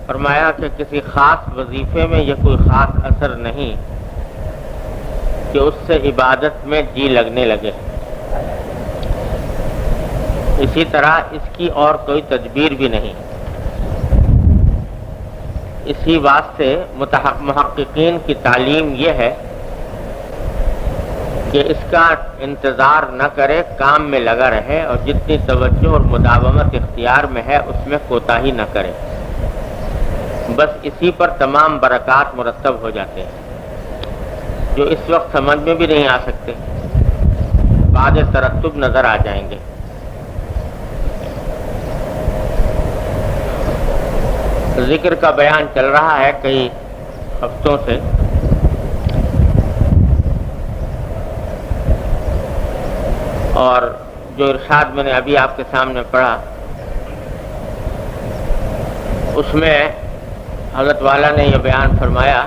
فرمایا کہ کسی خاص وظیفے میں یہ کوئی خاص اثر نہیں کہ اس سے عبادت میں جی لگنے لگے، اسی طرح اس کی اور کوئی تدبیر بھی نہیں۔ اسی واسطے محققین کی تعلیم یہ ہے کہ اس کا انتظار نہ کرے، کام میں لگا رہے، اور جتنی توجہ اور مداومت اختیار میں ہے اس میں کوتاہی نہ کرے، بس اسی پر تمام برکات مرتب ہو جاتے ہیں جو اس وقت سمجھ میں بھی نہیں آ سکتے، بعد ترتب نظر آ جائیں گے۔ ذکر کا بیان چل رہا ہے کئی ہفتوں سے، اور جو ارشاد میں نے ابھی آپ کے سامنے پڑھا اس میں حضرت والا نے یہ بیان فرمایا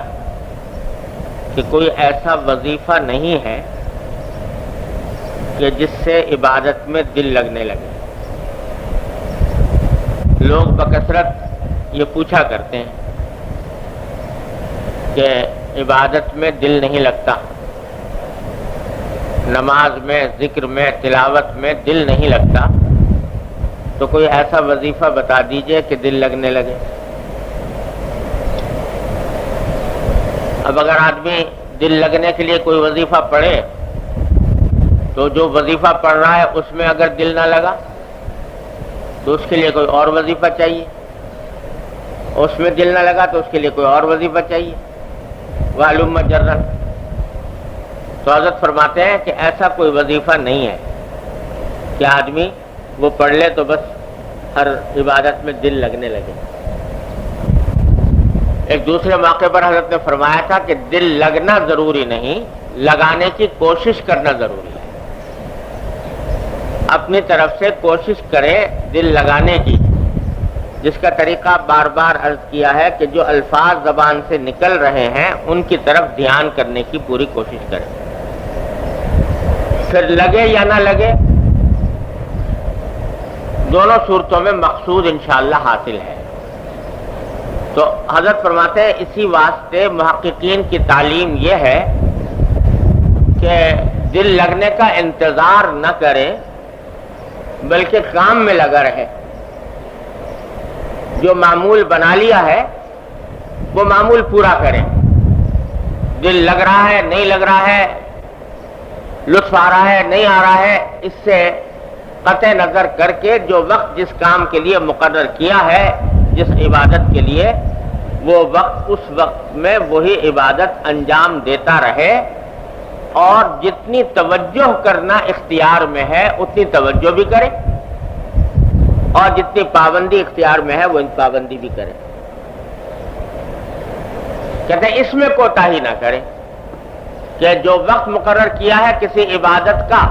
کہ کوئی ایسا وظیفہ نہیں ہے کہ جس سے عبادت میں دل لگنے لگے۔ لوگ بکثرت یہ پوچھا کرتے ہیں کہ عبادت میں دل نہیں لگتا، نماز میں، ذکر میں، تلاوت میں دل نہیں لگتا، تو کوئی ایسا وظیفہ بتا دیجئے کہ دل لگنے لگے۔ اب اگر آدمی دل لگنے کے لیے کوئی وظیفہ پڑھے تو جو وظیفہ پڑھ رہا ہے اس میں اگر دل نہ لگا تو اس کے لیے کوئی اور وظیفہ چاہیے، اس میں دل نہ لگا تو اس کے لیے کوئی اور وظیفہ چاہیے، وَعَلُمَّ جَرًّا۔ تو حضرت فرماتے ہیں کہ ایسا کوئی وظیفہ نہیں ہے کہ آدمی وہ پڑھ لے تو بس ہر عبادت میں دل لگنے لگے۔ ایک دوسرے موقع پر حضرت نے فرمایا تھا کہ دل لگنا ضروری نہیں، لگانے کی کوشش کرنا ضروری ہے۔ اپنی طرف سے کوشش کرے دل لگانے کی، جس کا طریقہ بار بار عرض کیا ہے کہ جو الفاظ زبان سے نکل رہے ہیں ان کی طرف دھیان کرنے کی پوری کوشش کرے، پھر لگے یا نہ لگے دونوں صورتوں میں مقصود انشاءاللہ حاصل ہے۔ تو حضرت فرماتے ہیں اسی واسطے محققین کی تعلیم یہ ہے کہ دل لگنے کا انتظار نہ کرے بلکہ کام میں لگا رہے، جو معمول بنا لیا ہے وہ معمول پورا کریں۔ دل لگ رہا ہے، نہیں لگ رہا ہے، لطف آ رہا ہے، نہیں آ رہا ہے، اس سے قطع نظر کر کے جو وقت جس کام کے لیے مقرر کیا ہے، جس عبادت کے لیے، وہ وقت اس وقت میں وہی عبادت انجام دیتا رہے، اور جتنی توجہ کرنا اختیار میں ہے اتنی توجہ بھی کرے، اور جتنی پابندی اختیار میں ہے وہ پابندی بھی کرے۔ کہتے ہیں اس میں کوتاہی نہ کرے کہ جو وقت مقرر کیا ہے کسی عبادت کا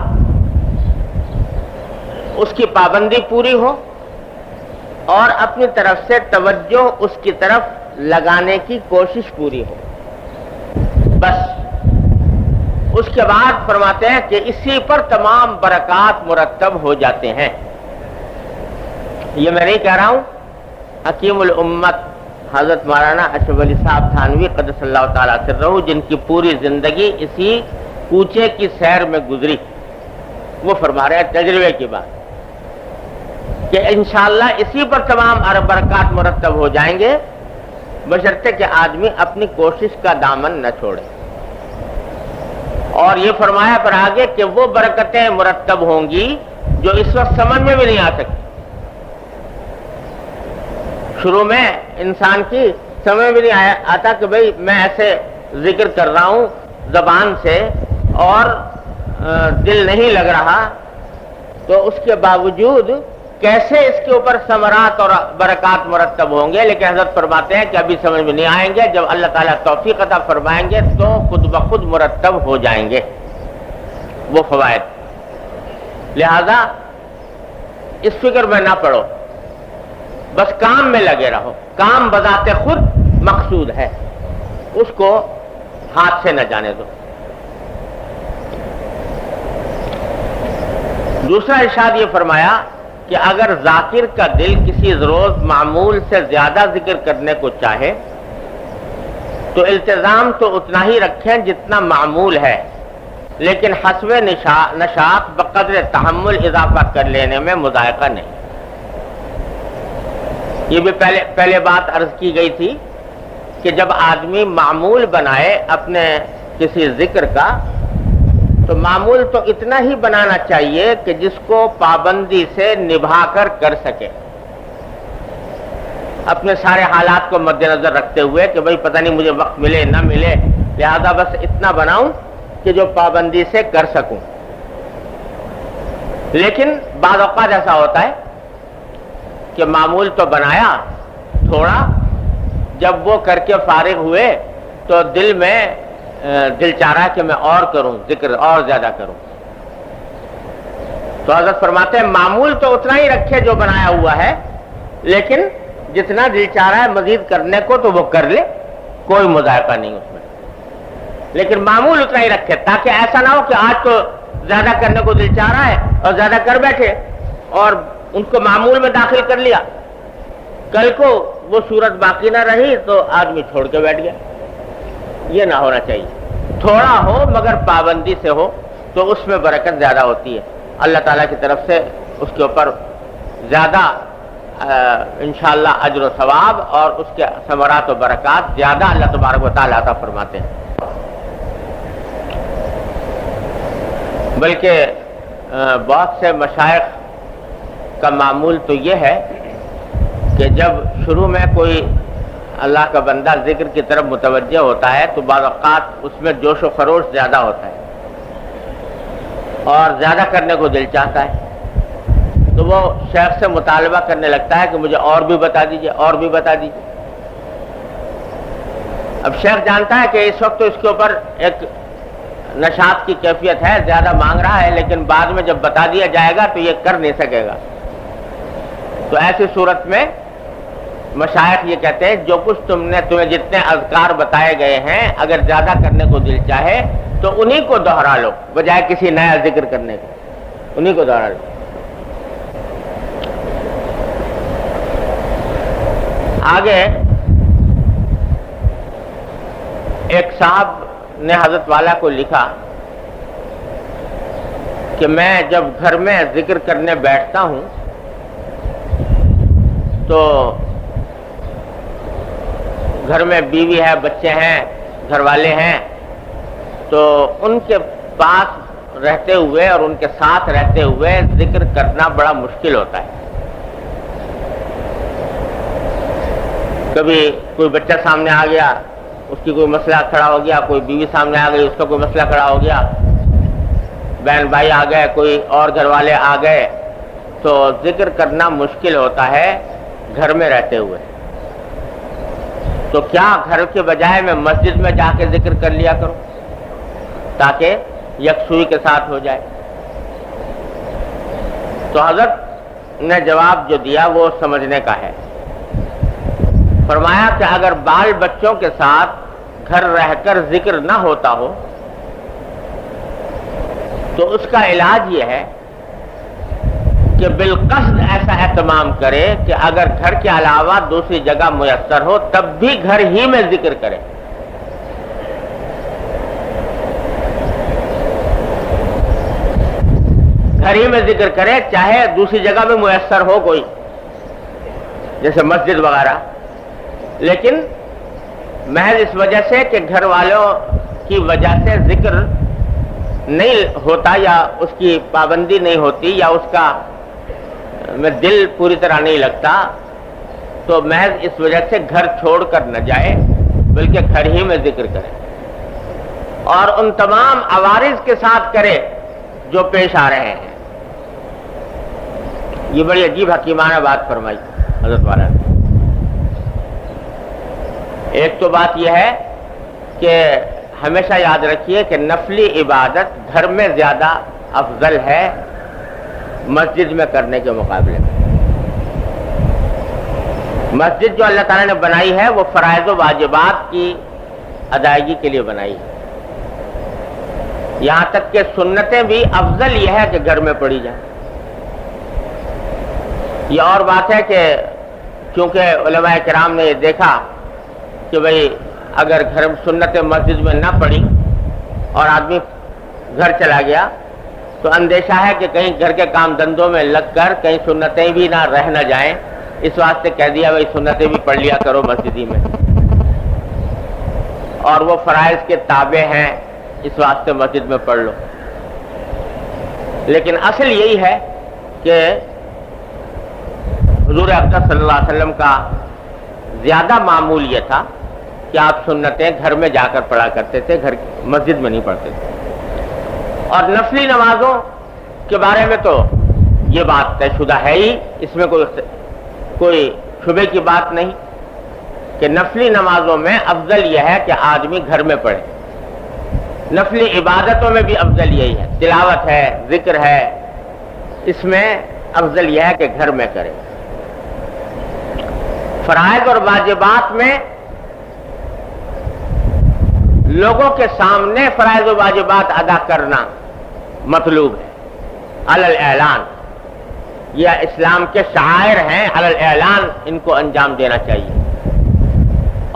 اس کی پابندی پوری ہو، اور اپنی طرف سے توجہ اس کی طرف لگانے کی کوشش پوری ہو، بس۔ اس کے بعد فرماتے ہیں کہ اسی پر تمام برکات مرتب ہو جاتے ہیں۔ یہ میں نہیں کہہ رہا ہوں، حکیم الامت حضرت مولانا اشرف علی صاحب تھانوی قدس اللہ تعالیٰ سرہ، جن کی پوری زندگی اسی کوچے کی سیر میں گزری، وہ فرما رہے ہیں تجربے کی بات کہ انشاءاللہ اسی پر تمام برکات مرتب ہو جائیں گے، بشرطے کہ آدمی اپنی کوشش کا دامن نہ چھوڑے۔ اور یہ فرمایا پر آگے کہ وہ برکتیں مرتب ہوں گی جو اس وقت سمجھ میں بھی نہیں آ سکتی۔ شروع میں انسان کی سمجھ بھی نہیں آتا کہ بھئی میں ایسے ذکر کر رہا ہوں زبان سے اور دل نہیں لگ رہا، تو اس کے باوجود کیسے اس کے اوپر ثمرات اور برکات مرتب ہوں گے، لیکن حضرت فرماتے ہیں کہ ابھی سمجھ میں نہیں آئیں گے، جب اللہ تعالیٰ توفیق عطا فرمائیں گے تو خود بخود مرتب ہو جائیں گے وہ فوائد۔ لہذا اس فکر میں نہ پڑو، بس کام میں لگے رہو، کام بذات خود مقصود ہے، اس کو ہاتھ سے نہ جانے دو۔ دوسرا ارشاد یہ فرمایا کہ اگر ذاکر کا دل کسی روز معمول سے زیادہ ذکر کرنے کو چاہے تو التزام تو اتنا ہی رکھیں جتنا معمول ہے، لیکن حسب نشاط بقدر تحمل اضافہ کر لینے میں مذائقہ نہیں۔ یہ بھی پہلے بات عرض کی گئی تھی کہ جب آدمی معمول بنائے اپنے کسی ذکر کا تو معمول تو اتنا ہی بنانا چاہیے کہ جس کو پابندی سے نبھا کر سکے، اپنے سارے حالات کو مد نظر رکھتے ہوئے کہ بھئی پتہ نہیں مجھے وقت ملے نہ ملے، لہذا بس اتنا بناؤں کہ جو پابندی سے کر سکوں۔ لیکن بعض اوقات ایسا ہوتا ہے کہ معمول تو بنایا تھوڑا، جب وہ کر کے فارغ ہوئے تو دل میں دل چاہ رہا ہے کہ میں اور کروں، ذکر اور زیادہ کروں۔ تو حضرت فرماتے ہیں معمول تو اتنا ہی رکھے جو بنایا ہوا ہے، لیکن جتنا دل چاہ رہا ہے مزید کرنے کو تو وہ کر لے، کوئی مذائقہ نہیں اس میں، لیکن معمول اتنا ہی رکھے تاکہ ایسا نہ ہو کہ آج تو زیادہ کرنے کو دل چاہ رہا ہے اور زیادہ کر بیٹھے اور ان کو معمول میں داخل کر لیا، کل کو وہ صورت باقی نہ رہی تو آدمی چھوڑ کے بیٹھ گیا۔ یہ نہ ہونا چاہیے، تھوڑا ہو مگر پابندی سے ہو تو اس میں برکت زیادہ ہوتی ہے، اللہ تعالیٰ کی طرف سے اس کے اوپر زیادہ انشاءاللہ اجر و ثواب اور اس کے ثمرات و برکات زیادہ اللہ تبارک و تعالیٰ عطا فرماتے ہیں۔ بلکہ بہت سے مشائخ کا معمول تو یہ ہے کہ جب شروع میں کوئی اللہ کا بندہ ذکر کی طرف متوجہ ہوتا ہے تو بعض اوقات اس میں جوش و خروش زیادہ ہوتا ہے اور زیادہ کرنے کو دل چاہتا ہے، تو وہ شیخ سے مطالبہ کرنے لگتا ہے کہ مجھے اور بھی بتا دیجئے، اور بھی بتا دیجئے۔ اب شیخ جانتا ہے کہ اس وقت تو اس کے اوپر ایک نشاط کی کیفیت ہے، زیادہ مانگ رہا ہے، لیکن بعد میں جب بتا دیا جائے گا تو یہ کر نہیں سکے گا۔ تو ایسی صورت میں مشائخ یہ کہتے ہیں جو کچھ تمہیں جتنے اذکار بتائے گئے ہیں اگر زیادہ کرنے کو دل چاہے تو انہی کو دہرا لو بجائے کسی نیا ذکر کرنے کے، انہی کو دہرا لو۔ آگے ایک صاحب نے حضرت والا کو لکھا کہ میں جب گھر میں ذکر کرنے بیٹھتا ہوں تو گھر میں بیوی ہے، بچے ہیں، گھر والے ہیں، تو ان کے پاس رہتے ہوئے اور ان کے ساتھ رہتے ہوئے ذکر کرنا بڑا مشکل ہوتا ہے۔ کبھی کوئی بچہ سامنے آ گیا، اس کی کوئی مسئلہ کھڑا ہو گیا، کوئی بیوی سامنے آ گئی، اس کا کوئی مسئلہ کھڑا ہو گیا، بہن بھائی آ گئے، کوئی اور گھر والے آ گئے، تو ذکر کرنا مشکل ہوتا ہے گھر میں رہتے ہوئے۔ تو کیا گھر کے بجائے میں مسجد میں جا کے ذکر کر لیا کروں تاکہ یکسوئی کے ساتھ ہو جائے؟ تو حضرت نے جواب جو دیا وہ سمجھنے کا ہے۔ فرمایا کہ اگر بال بچوں کے ساتھ گھر رہ کر ذکر نہ ہوتا ہو تو اس کا علاج یہ ہے کہ بالقصد ایسا اہتمام کرے کہ اگر گھر کے علاوہ دوسری جگہ میسر ہو تب بھی گھر ہی میں ذکر کرے۔ گھر ہی میں ذکر کرے، چاہے دوسری جگہ میں میسر ہو کوئی، جیسے مسجد وغیرہ، لیکن محض اس وجہ سے کہ گھر والوں کی وجہ سے ذکر نہیں ہوتا یا اس کی پابندی نہیں ہوتی یا اس کا میں دل پوری طرح نہیں لگتا، تو محض اس وجہ سے گھر چھوڑ کر نہ جائے بلکہ گھر ہی میں ذکر کرے اور ان تمام عوارض کے ساتھ کرے جو پیش آ رہے ہیں۔ یہ بڑی عجیب حکیمانہ بات فرمائی حضرت والا نے۔ ایک تو بات یہ ہے کہ ہمیشہ یاد رکھیے کہ نفلی عبادت گھر میں زیادہ افضل ہے مسجد میں کرنے کے مقابلے میں۔ مسجد جو اللہ تعالیٰ نے بنائی ہے وہ فرائض و واجبات کی ادائیگی کے لیے بنائی ہے، یہاں تک کہ سنتیں بھی افضل یہ ہے کہ گھر میں پڑھی جائیں۔ یہ اور بات ہے کہ چونکہ علماء کرام نے یہ دیکھا کہ بھئی اگر گھر سنت مسجد میں نہ پڑی اور آدمی گھر چلا گیا تو اندیشہ ہے کہ کہیں گھر کے کام دھندوں میں لگ کر کہیں سنتیں بھی رہ نہ جائیں، اس واسطے کہہ دیا بھئی سنتیں بھی پڑھ لیا کرو مسجدی میں، اور وہ فرائض کے تابع ہیں اس واسطے مسجد میں پڑھ لو۔ لیکن اصل یہی ہے کہ حضور اقدس صلی اللہ علیہ وسلم کا زیادہ معمول یہ تھا کہ آپ سنتیں گھر میں جا کر پڑھا کرتے تھے، گھر مسجد میں نہیں پڑھتے تھے۔ اور نفلی نمازوں کے بارے میں تو یہ بات طے شدہ ہے ہی، اس میں کوئی شبے کی بات نہیں کہ نفلی نمازوں میں افضل یہ ہے کہ آدمی گھر میں پڑھے۔ نفلی عبادتوں میں بھی افضل یہی ہے، تلاوت ہے، ذکر ہے، اس میں افضل یہ ہے کہ گھر میں کرے۔ فرائض اور واجبات میں لوگوں کے سامنے فرائض و واجبات ادا کرنا مطلوب ہے، علی الاعلان۔ یہ اسلام کے شعائر ہیں، علی الاعلان ان کو انجام دینا چاہیے۔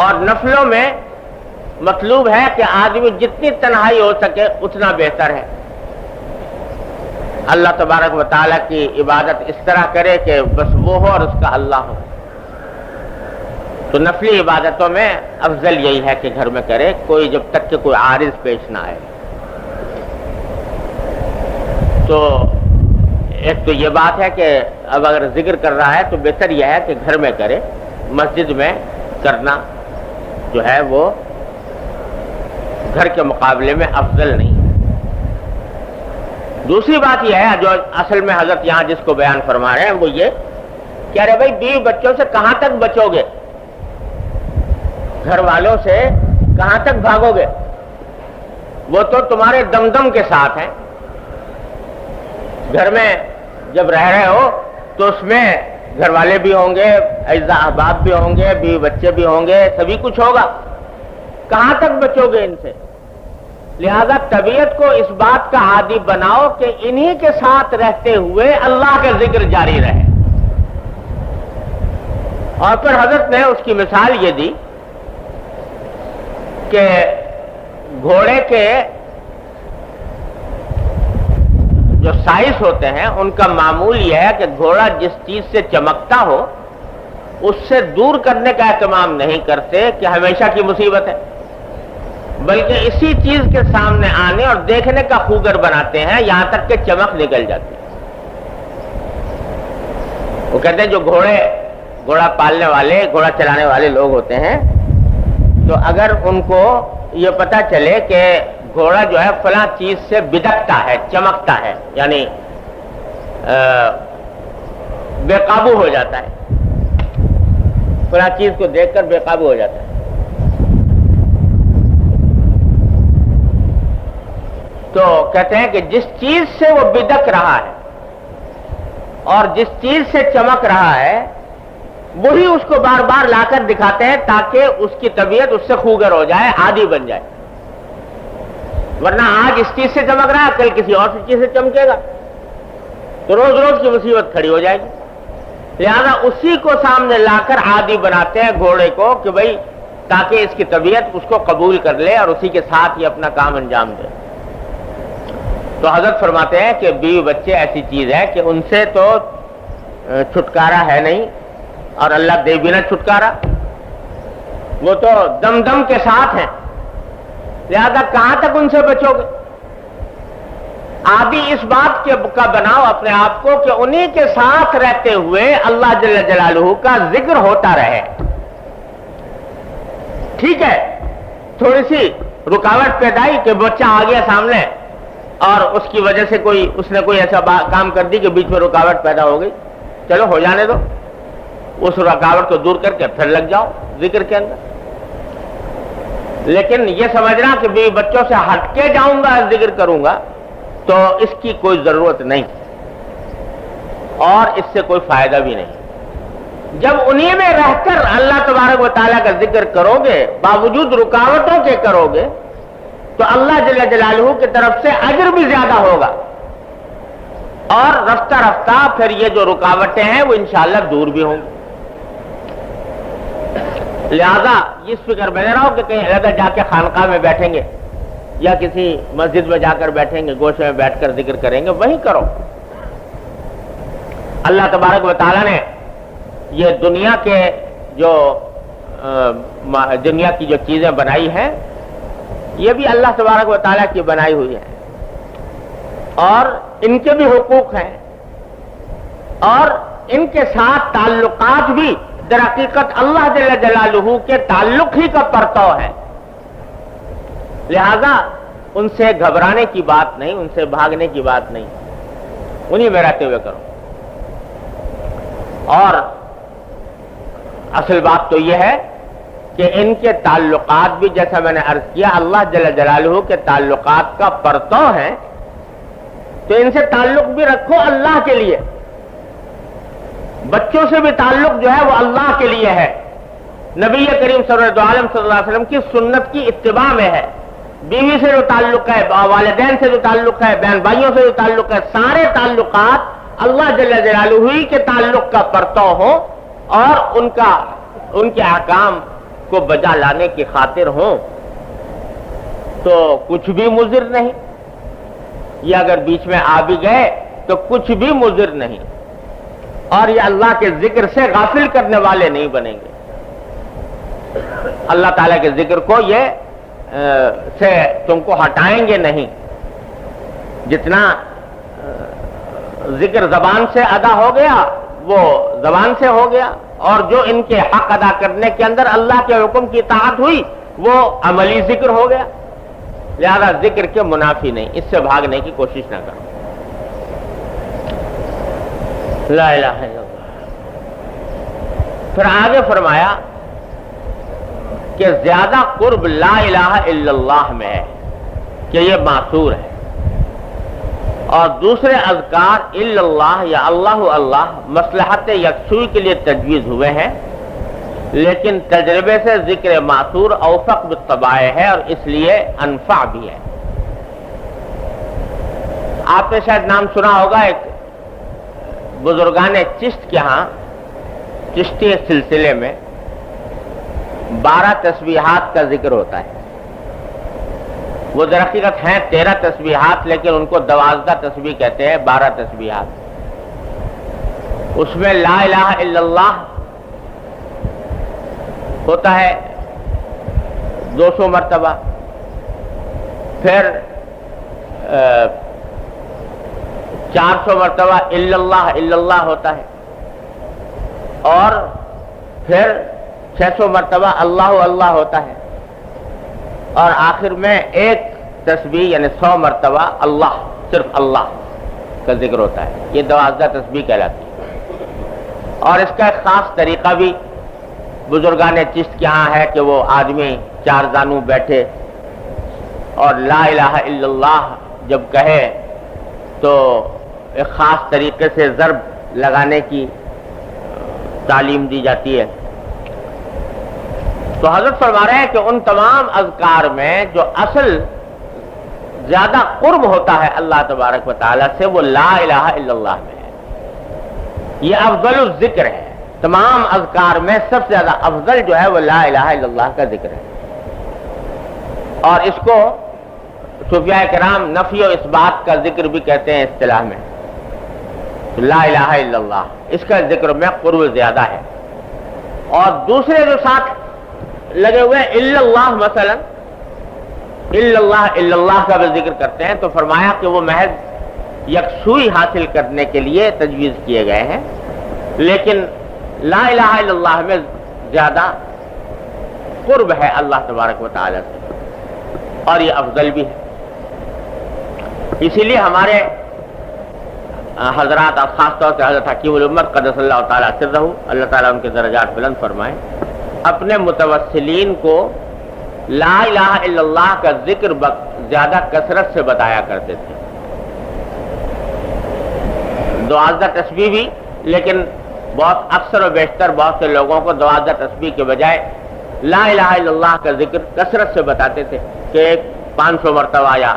اور نفلوں میں مطلوب ہے کہ آدمی جتنی تنہائی ہو سکے اتنا بہتر ہے، اللہ تبارک و تعالیٰ کی عبادت اس طرح کرے کہ بس وہ ہو اور اس کا اللہ ہو۔ تو نفلی عبادتوں میں افضل یہی ہے کہ گھر میں کرے، کوئی جب تک کہ کوئی عارض پیش نہ آئے۔ تو ایک تو یہ بات ہے کہ اب اگر ذکر کر رہا ہے تو بہتر یہ ہے کہ گھر میں کرے، مسجد میں کرنا جو ہے وہ گھر کے مقابلے میں افضل نہیں ہے۔ دوسری بات یہ ہے جو اصل میں حضرت یہاں جس کو بیان فرما رہے ہیں وہ یہ کہ ارے بھائی بیوی بچوں سے کہاں تک بچو گے، گھر والوں سے کہاں تک بھاگو گے، وہ تو تمہارے دم دم کے ساتھ ہیں۔ گھر میں جب رہ رہے ہو تو اس میں گھر والے بھی ہوں گے، اعزاء احباب بھی ہوں گے، بیوی بچے بھی ہوں گے، سبھی کچھ ہوگا، کہاں تک بچو گے ان سے؟ لہذا طبیعت کو اس بات کا عادی بناؤ کہ انہی کے ساتھ رہتے ہوئے اللہ کا ذکر جاری رہے۔ اور پھر حضرت نے اس کی مثال یہ دی کہ گھوڑے کے جو سائز ہوتے ہیں ان کا معمول یہ ہے کہ گھوڑا جس چیز سے چمکتا ہو اس سے دور کرنے کا اہتمام نہیں کرتے کہ ہمیشہ کی مصیبت ہے، بلکہ اسی چیز کے سامنے آنے اور دیکھنے کا خوگر بناتے ہیں یہاں تک کہ چمک نکل جاتی ہے۔ وہ کہتے ہیں جو گھوڑا پالنے والے، گھوڑا چلانے والے لوگ ہوتے ہیں، تو اگر ان کو یہ پتا چلے کہ گھوڑا جو ہے فلاں چیز سے بدکتا ہے، چمکتا ہے، یعنی بے قابو ہو جاتا ہے، فلاں چیز کو دیکھ کر بے قابو ہو جاتا ہے، تو کہتے ہیں کہ جس چیز سے وہ بدک رہا ہے اور جس چیز سے چمک رہا ہے وہی اس کو بار بار لا کر دکھاتے ہیں تاکہ اس کی طبیعت اس سے خوگر ہو جائے، عادی بن جائے۔ ورنہ آج اس چیز سے چمک رہا ہے، کل کسی اور چیز سے چمکے گا تو روز روز کی مصیبت کھڑی ہو جائے گی۔ لہذا اسی کو سامنے لا کر عادی بناتے ہیں گھوڑے کو کہ بھئی تاکہ اس کی طبیعت اس کو قبول کر لے اور اسی کے ساتھ یہ اپنا کام انجام دے۔ تو حضرت فرماتے ہیں کہ بیوی بچے ایسی چیز ہے کہ ان سے تو چھٹکارا ہے نہیں، اور اللہ دے بھی نہ چھٹکارا، وہ تو دم دم کے ساتھ ہیں، لہذا کہاں تک ان سے بچو گے؟ عادی اس بات کا بناؤ اپنے آپ کو کہ انہی کے ساتھ رہتے ہوئے اللہ جل جلالہ کا ذکر ہوتا رہے۔ ٹھیک ہے تھوڑی سی رکاوٹ پیدا ہوئی کہ بچہ آ گیا سامنے اور اس کی وجہ سے اس نے کوئی ایسا کام کر دی کہ بیچ میں رکاوٹ پیدا ہو گئی، چلو ہو جانے دو، اس رکاوٹ کو دور کر کے پھر لگ جاؤ ذکر کے اندر۔ لیکن یہ سمجھنا کہ بیوی بچوں سے ہٹ کے جاؤں گا ذکر کروں گا تو اس کی کوئی ضرورت نہیں اور اس سے کوئی فائدہ بھی نہیں۔ جب انہی میں رہ کر اللہ تبارک و تعالیٰ کا ذکر کرو گے، باوجود رکاوٹوں کے کرو گے، تو اللہ جل جلالہ کی طرف سے اجر بھی زیادہ ہوگا، اور رفتہ رفتہ پھر یہ جو رکاوٹیں ہیں وہ انشاءاللہ دور بھی ہوں گی. لہذا اس فکر میں نہ رہو کہ کہیں علیحدہ جا کے خانقاہ میں بیٹھیں گے یا کسی مسجد میں جا کر بیٹھیں گے, گوشے میں بیٹھ کر ذکر کریں گے, وہی کرو. اللہ تبارک و تعالیٰ نے یہ دنیا کے جو دنیا کی جو چیزیں بنائی ہیں یہ بھی اللہ تبارک و تعالیٰ کی بنائی ہوئی ہیں, اور ان کے بھی حقوق ہیں, اور ان کے ساتھ تعلقات بھی در حقیقت اللہ جل جلالہ کے تعلق ہی کا پرتو ہے. لہذا ان سے گھبرانے کی بات نہیں, ان سے بھاگنے کی بات نہیں, انہی میں رہتے ہوئے کرو. اور اصل بات تو یہ ہے کہ ان کے تعلقات بھی جیسا میں نے عرض کیا اللہ جل جلالہ کے تعلقات کا پرتو ہے, تو ان سے تعلق بھی رکھو اللہ کے لیے. بچوں سے بھی تعلق جو ہے وہ اللہ کے لیے ہے, نبی کریم صلی اللہ علیہ وسلم کی سنت کی اتباع میں ہے. بیوی سے جو تعلق ہے, والدین سے جو تعلق ہے, بہن بھائیوں سے جو تعلق ہے, سارے تعلقات اللہ جل جلالہ ہی کے تعلق کا پرتو ہو اور ان کے احکام کو بجا لانے کی خاطر ہوں, تو کچھ بھی مضر نہیں. یہ اگر بیچ میں آ بھی گئے تو کچھ بھی مضر نہیں, اور یہ اللہ کے ذکر سے غافل کرنے والے نہیں بنیں گے. اللہ تعالیٰ کے ذکر کو یہ سے تم کو ہٹائیں گے نہیں. جتنا ذکر زبان سے ادا ہو گیا وہ زبان سے ہو گیا, اور جو ان کے حق ادا کرنے کے اندر اللہ کے حکم کی اطاعت ہوئی وہ عملی ذکر ہو گیا. لہذا ذکر کے منافی نہیں, اس سے بھاگنے کی کوشش نہ کرو. لا الہ الا اللہ. پھر آگے فرمایا کہ زیادہ قرب لا الہ الا اللہ میں ہے کہ یہ معصور ہے, اور دوسرے اذکار الا اللہ یا اللہ اللہ مصلحت یکسوئی کے لیے تجویز ہوئے ہیں, لیکن تجربے سے ذکر معصور اوفق بالطبع ہے اور اس لیے انفع بھی ہے. آپ نے شاید نام سنا ہوگا, ایک بزرگان چشت کے ہاں چشتی سلسلے میں 12 تسبیحات کا ذکر ہوتا ہے. وہ در حقیقت ہیں 13 تسبیحات, لیکن ان کو 12 تسبیح کہتے ہیں, 12 تسبیحات. اس میں لا الہ الا اللہ ہوتا ہے 200 مرتبہ, پھر 400 مرتبہ الا اللہ ہوتا ہے, اور پھر 600 مرتبہ اللہ اللہ ہوتا ہے, اور آخر میں ایک تسبیح یعنی 100 مرتبہ اللہ, صرف اللہ کا ذکر ہوتا ہے. یہ 12 تسبیح کہلاتی ہے. اور اس کا ایک خاص طریقہ بھی بزرگان چشت کے ہاں ہے کہ وہ آدمی 4 زانو بیٹھے اور لا الہ الا اللہ جب کہے تو ایک خاص طریقے سے ضرب لگانے کی تعلیم دی جاتی ہے. تو حضرت فرما رہے ہیں کہ ان تمام اذکار میں جو اصل زیادہ قرب ہوتا ہے اللہ تبارک و تعالیٰ سے وہ لا الہ الا اللہ میں ہے. یہ افضل الذکر ہے. تمام اذکار میں سب سے زیادہ افضل جو ہے وہ لا الہ الا اللہ کا ذکر ہے. اور اس کو صوفیاء کرام نفی و اثبات کا ذکر بھی کہتے ہیں اصطلاح میں. لا الہ الا اللہ اس کا ذکر میں قرب زیادہ ہے. اور دوسرے جو ساتھ لگے ہوئے الا اللہ, مثلا الا اللہ کا بھی ذکر کرتے ہیں, تو فرمایا کہ وہ محض یکسوئی حاصل کرنے کے لیے تجویز کیے گئے ہیں, لیکن لا الہ الا اللہ میں زیادہ قرب ہے اللہ تبارک و تعالی سے, اور یہ افضل بھی ہے. اسی لیے ہمارے حضرات اور خاص طور سے حضرت حکیم الامت قدس اللہ تعالیٰ سرہ, اللہ تعالیٰ ان کے درجات بلند فرمائیں, اپنے متوسلین کو لا الہ الا اللہ کا ذکر زیادہ کثرت سے بتایا کرتے تھے. 12 تسبیح بھی, لیکن بہت اکثر و بیشتر بہت سے لوگوں کو 12 تسبیح کے بجائے لا الہ الا اللہ کا ذکر کثرت سے بتاتے تھے کہ 500 مرتبہ یا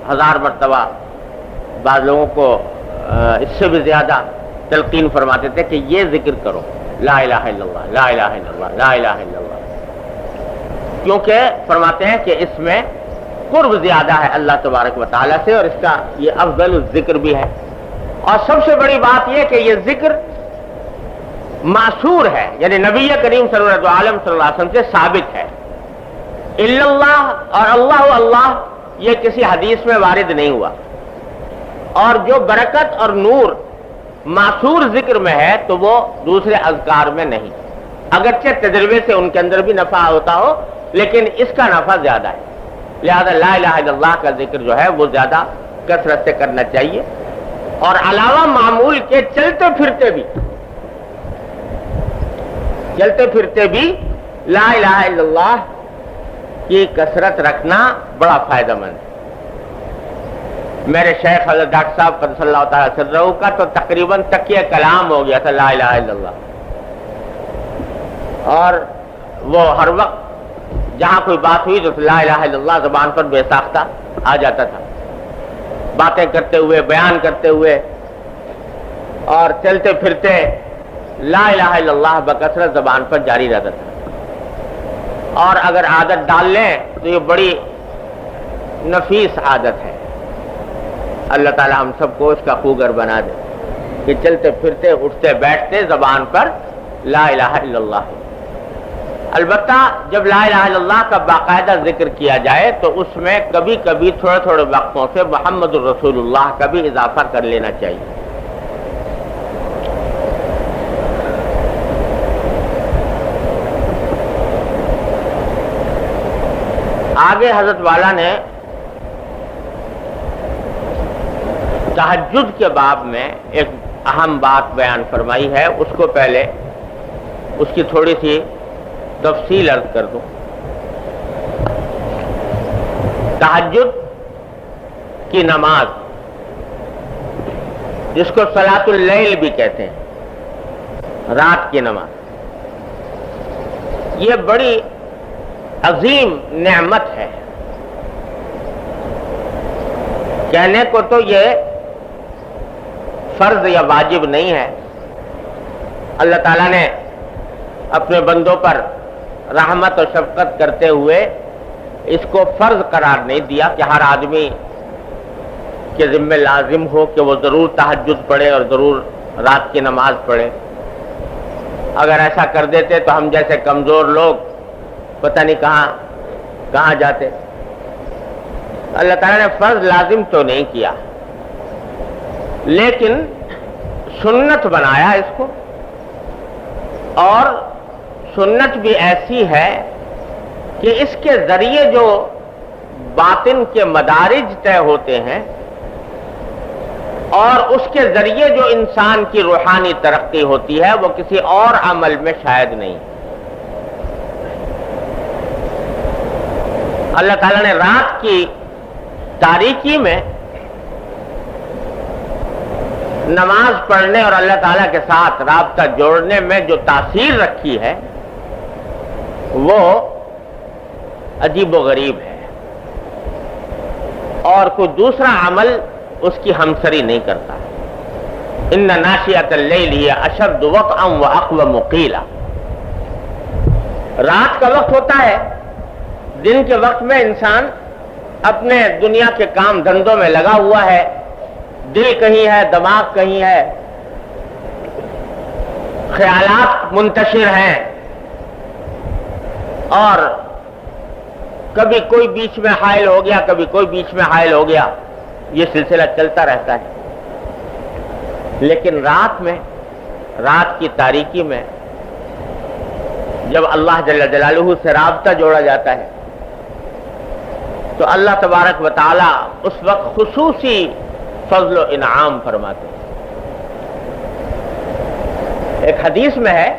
1000 مرتبہ, بعض لوگوں کو اس سے بھی زیادہ تلقین فرماتے تھے کہ یہ ذکر کرو، لا الہ الا اللہ، لا الہ الا اللہ، لا الہ الا اللہ، کیونکہ فرماتے ہیں کہ اس میں قرب زیادہ ہے اللہ تبارک و تعالیٰ سے، اور اس کا یہ افضل الذکر بھی ہے۔ اور سب سے بڑی بات یہ کہ یہ ذکر معصور ہے، یعنی نبی کریم صلی اللہ علیہ وسلم سے ثابت ہے۔ الا اللہ اور اللہ اللہ یہ کسی حدیث میں وارد نہیں ہوا، اور جو برکت اور نور معصور ذکر میں ہے تو وہ دوسرے اذکار میں نہیں، اگرچہ تجربے سے ان کے اندر بھی نفع ہوتا ہو لیکن اس کا نفع زیادہ ہے، لہذا لا الہ الا اللہ کا ذکر جو ہے وہ زیادہ کثرت سے کرنا چاہیے، اور علاوہ معمول کے چلتے پھرتے بھی لا الہ الا اللہ کی کثرت رکھنا بڑا فائدہ مند ہے۔ میرے شیخ حضرت ڈاکٹر صاحب قدس اللہ تعالی سرہ کا تو تقریباً تکیہ کلام ہو گیا تھا لا الہ الا اللہ، اور وہ ہر وقت جہاں کوئی بات ہوئی تو لا الہ الا اللہ زبان پر بے ساختہ آ جاتا تھا، باتیں کرتے ہوئے، بیان کرتے ہوئے اور چلتے پھرتے لا الہ الا اللہ بکثرت زبان پر جاری رہتا تھا۔ اور اگر عادت ڈال لیں تو یہ بڑی نفیس عادت ہے، اللہ تعالی ہم سب کو اس کا خوگر بنا دے کہ چلتے پھرتے اٹھتے بیٹھتے زبان پر لا الہ الا اللہ۔ البتہ جب لا الہ الا اللہ کا باقاعدہ ذکر کیا جائے تو اس میں کبھی کبھی تھوڑے وقتوں سے محمد الرسول اللہ کا بھی اضافہ کر لینا چاہیے۔ آگے حضرت والا نے تہجد کے باب میں ایک اہم بات بیان فرمائی ہے، اس کو پہلے اس کی تھوڑی سی تفصیل عرض کر دوں۔ تہجد کی نماز جس کو صلاۃ اللیل بھی کہتے ہیں، رات کی نماز، یہ بڑی عظیم نعمت ہے۔ کہنے کو تو یہ فرض یا واجب نہیں ہے، اللہ تعالیٰ نے اپنے بندوں پر رحمت اور شفقت کرتے ہوئے اس کو فرض قرار نہیں دیا کہ ہر آدمی کے ذمہ لازم ہو کہ وہ ضرور تہجد پڑھے اور ضرور رات کی نماز پڑھے۔ اگر ایسا کر دیتے تو ہم جیسے کمزور لوگ پتہ نہیں کہاں جاتے۔ اللہ تعالیٰ نے فرض لازم تو نہیں کیا، لیکن سنت بنایا اس کو، اور سنت بھی ایسی ہے کہ اس کے ذریعے جو باطن کے مدارج طے ہوتے ہیں اور اس کے ذریعے جو انسان کی روحانی ترقی ہوتی ہے وہ کسی اور عمل میں شاید نہیں۔ اللہ تعالیٰ نے رات کی تاریکی میں نماز پڑھنے اور اللہ تعالیٰ کے ساتھ رابطہ جوڑنے میں جو تاثیر رکھی ہے وہ عجیب و غریب ہے، اور کوئی دوسرا عمل اس کی ہمسری نہیں کرتا۔ ان ناشئۃ اللیل ہی اشد وطئا واقوم قیلا۔ رات کا وقت ہوتا ہے، دن کے وقت میں انسان اپنے دنیا کے کام دھندوں میں لگا ہوا ہے، دل کہیں ہے، دماغ کہیں ہے، خیالات منتشر ہیں، اور کبھی کوئی بیچ میں حائل ہو گیا، کبھی کوئی بیچ میں حائل ہو گیا، یہ سلسلہ چلتا رہتا ہے۔ لیکن رات کی تاریکی میں جب اللہ جل جلالہ سے رابطہ جوڑا جاتا ہے تو اللہ تبارک و تعالی اس وقت خصوصی فضل و انعام فرماتے ہیں۔ ایک حدیث میں ہے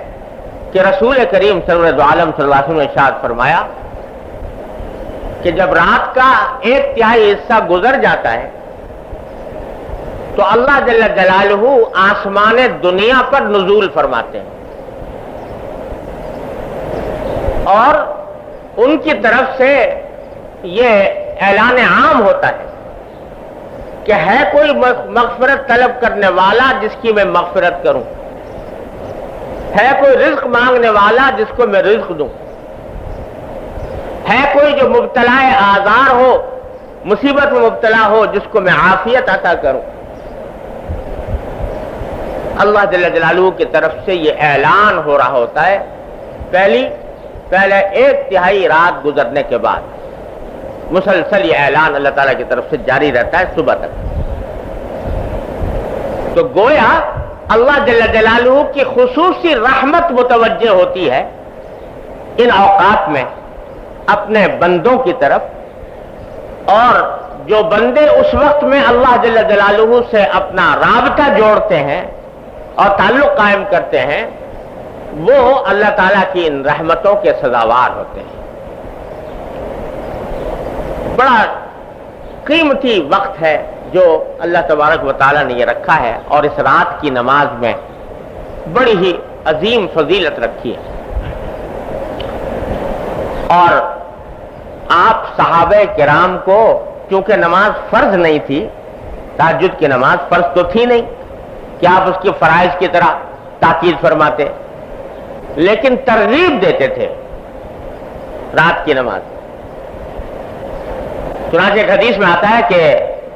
کہ رسول کریم صلی اللہ علیہ وسلم نے ارشاد فرمایا کہ جب رات کا 1/3 حصہ گزر جاتا ہے تو اللہ جل جلالہ آسمان دنیا پر نزول فرماتے ہیں، اور ان کی طرف سے یہ اعلان عام ہوتا ہے کہ ہے کوئی مغفرت طلب کرنے والا جس کی میں مغفرت کروں، ہے کوئی رزق مانگنے والا جس کو میں رزق دوں، ہے کوئی جو مبتلا آزار ہو، مصیبت میں مبتلا ہو، جس کو میں عافیت عطا کروں۔ اللہ جل جلالہ کی طرف سے یہ اعلان ہو رہا ہوتا ہے پہلے 1/3 رات گزرنے کے بعد مسلسل یہ اعلان اللہ تعالیٰ کی طرف سے جاری رہتا ہے صبح تک۔ تو گویا اللہ جل جلالہ کی خصوصی رحمت متوجہ ہوتی ہے ان اوقات میں اپنے بندوں کی طرف، اور جو بندے اس وقت میں اللہ جل جلالہ سے اپنا رابطہ جوڑتے ہیں اور تعلق قائم کرتے ہیں، وہ اللہ تعالیٰ کی ان رحمتوں کے سزاوار ہوتے ہیں۔ بڑا قیمتی وقت ہے جو اللہ تبارک و تعالیٰ نے یہ رکھا ہے، اور اس رات کی نماز میں بڑی ہی عظیم فضیلت رکھی ہے۔ اور آپ صحابہ کرام کو چونکہ نماز فرض نہیں تھی، تہجد کی نماز فرض تو تھی نہیں کہ آپ اس کی فرائض کی طرح تاکید فرماتے، لیکن ترغیب دیتے تھے رات کی نماز۔ چنانچہ ایک حدیث میں آتا ہے کہ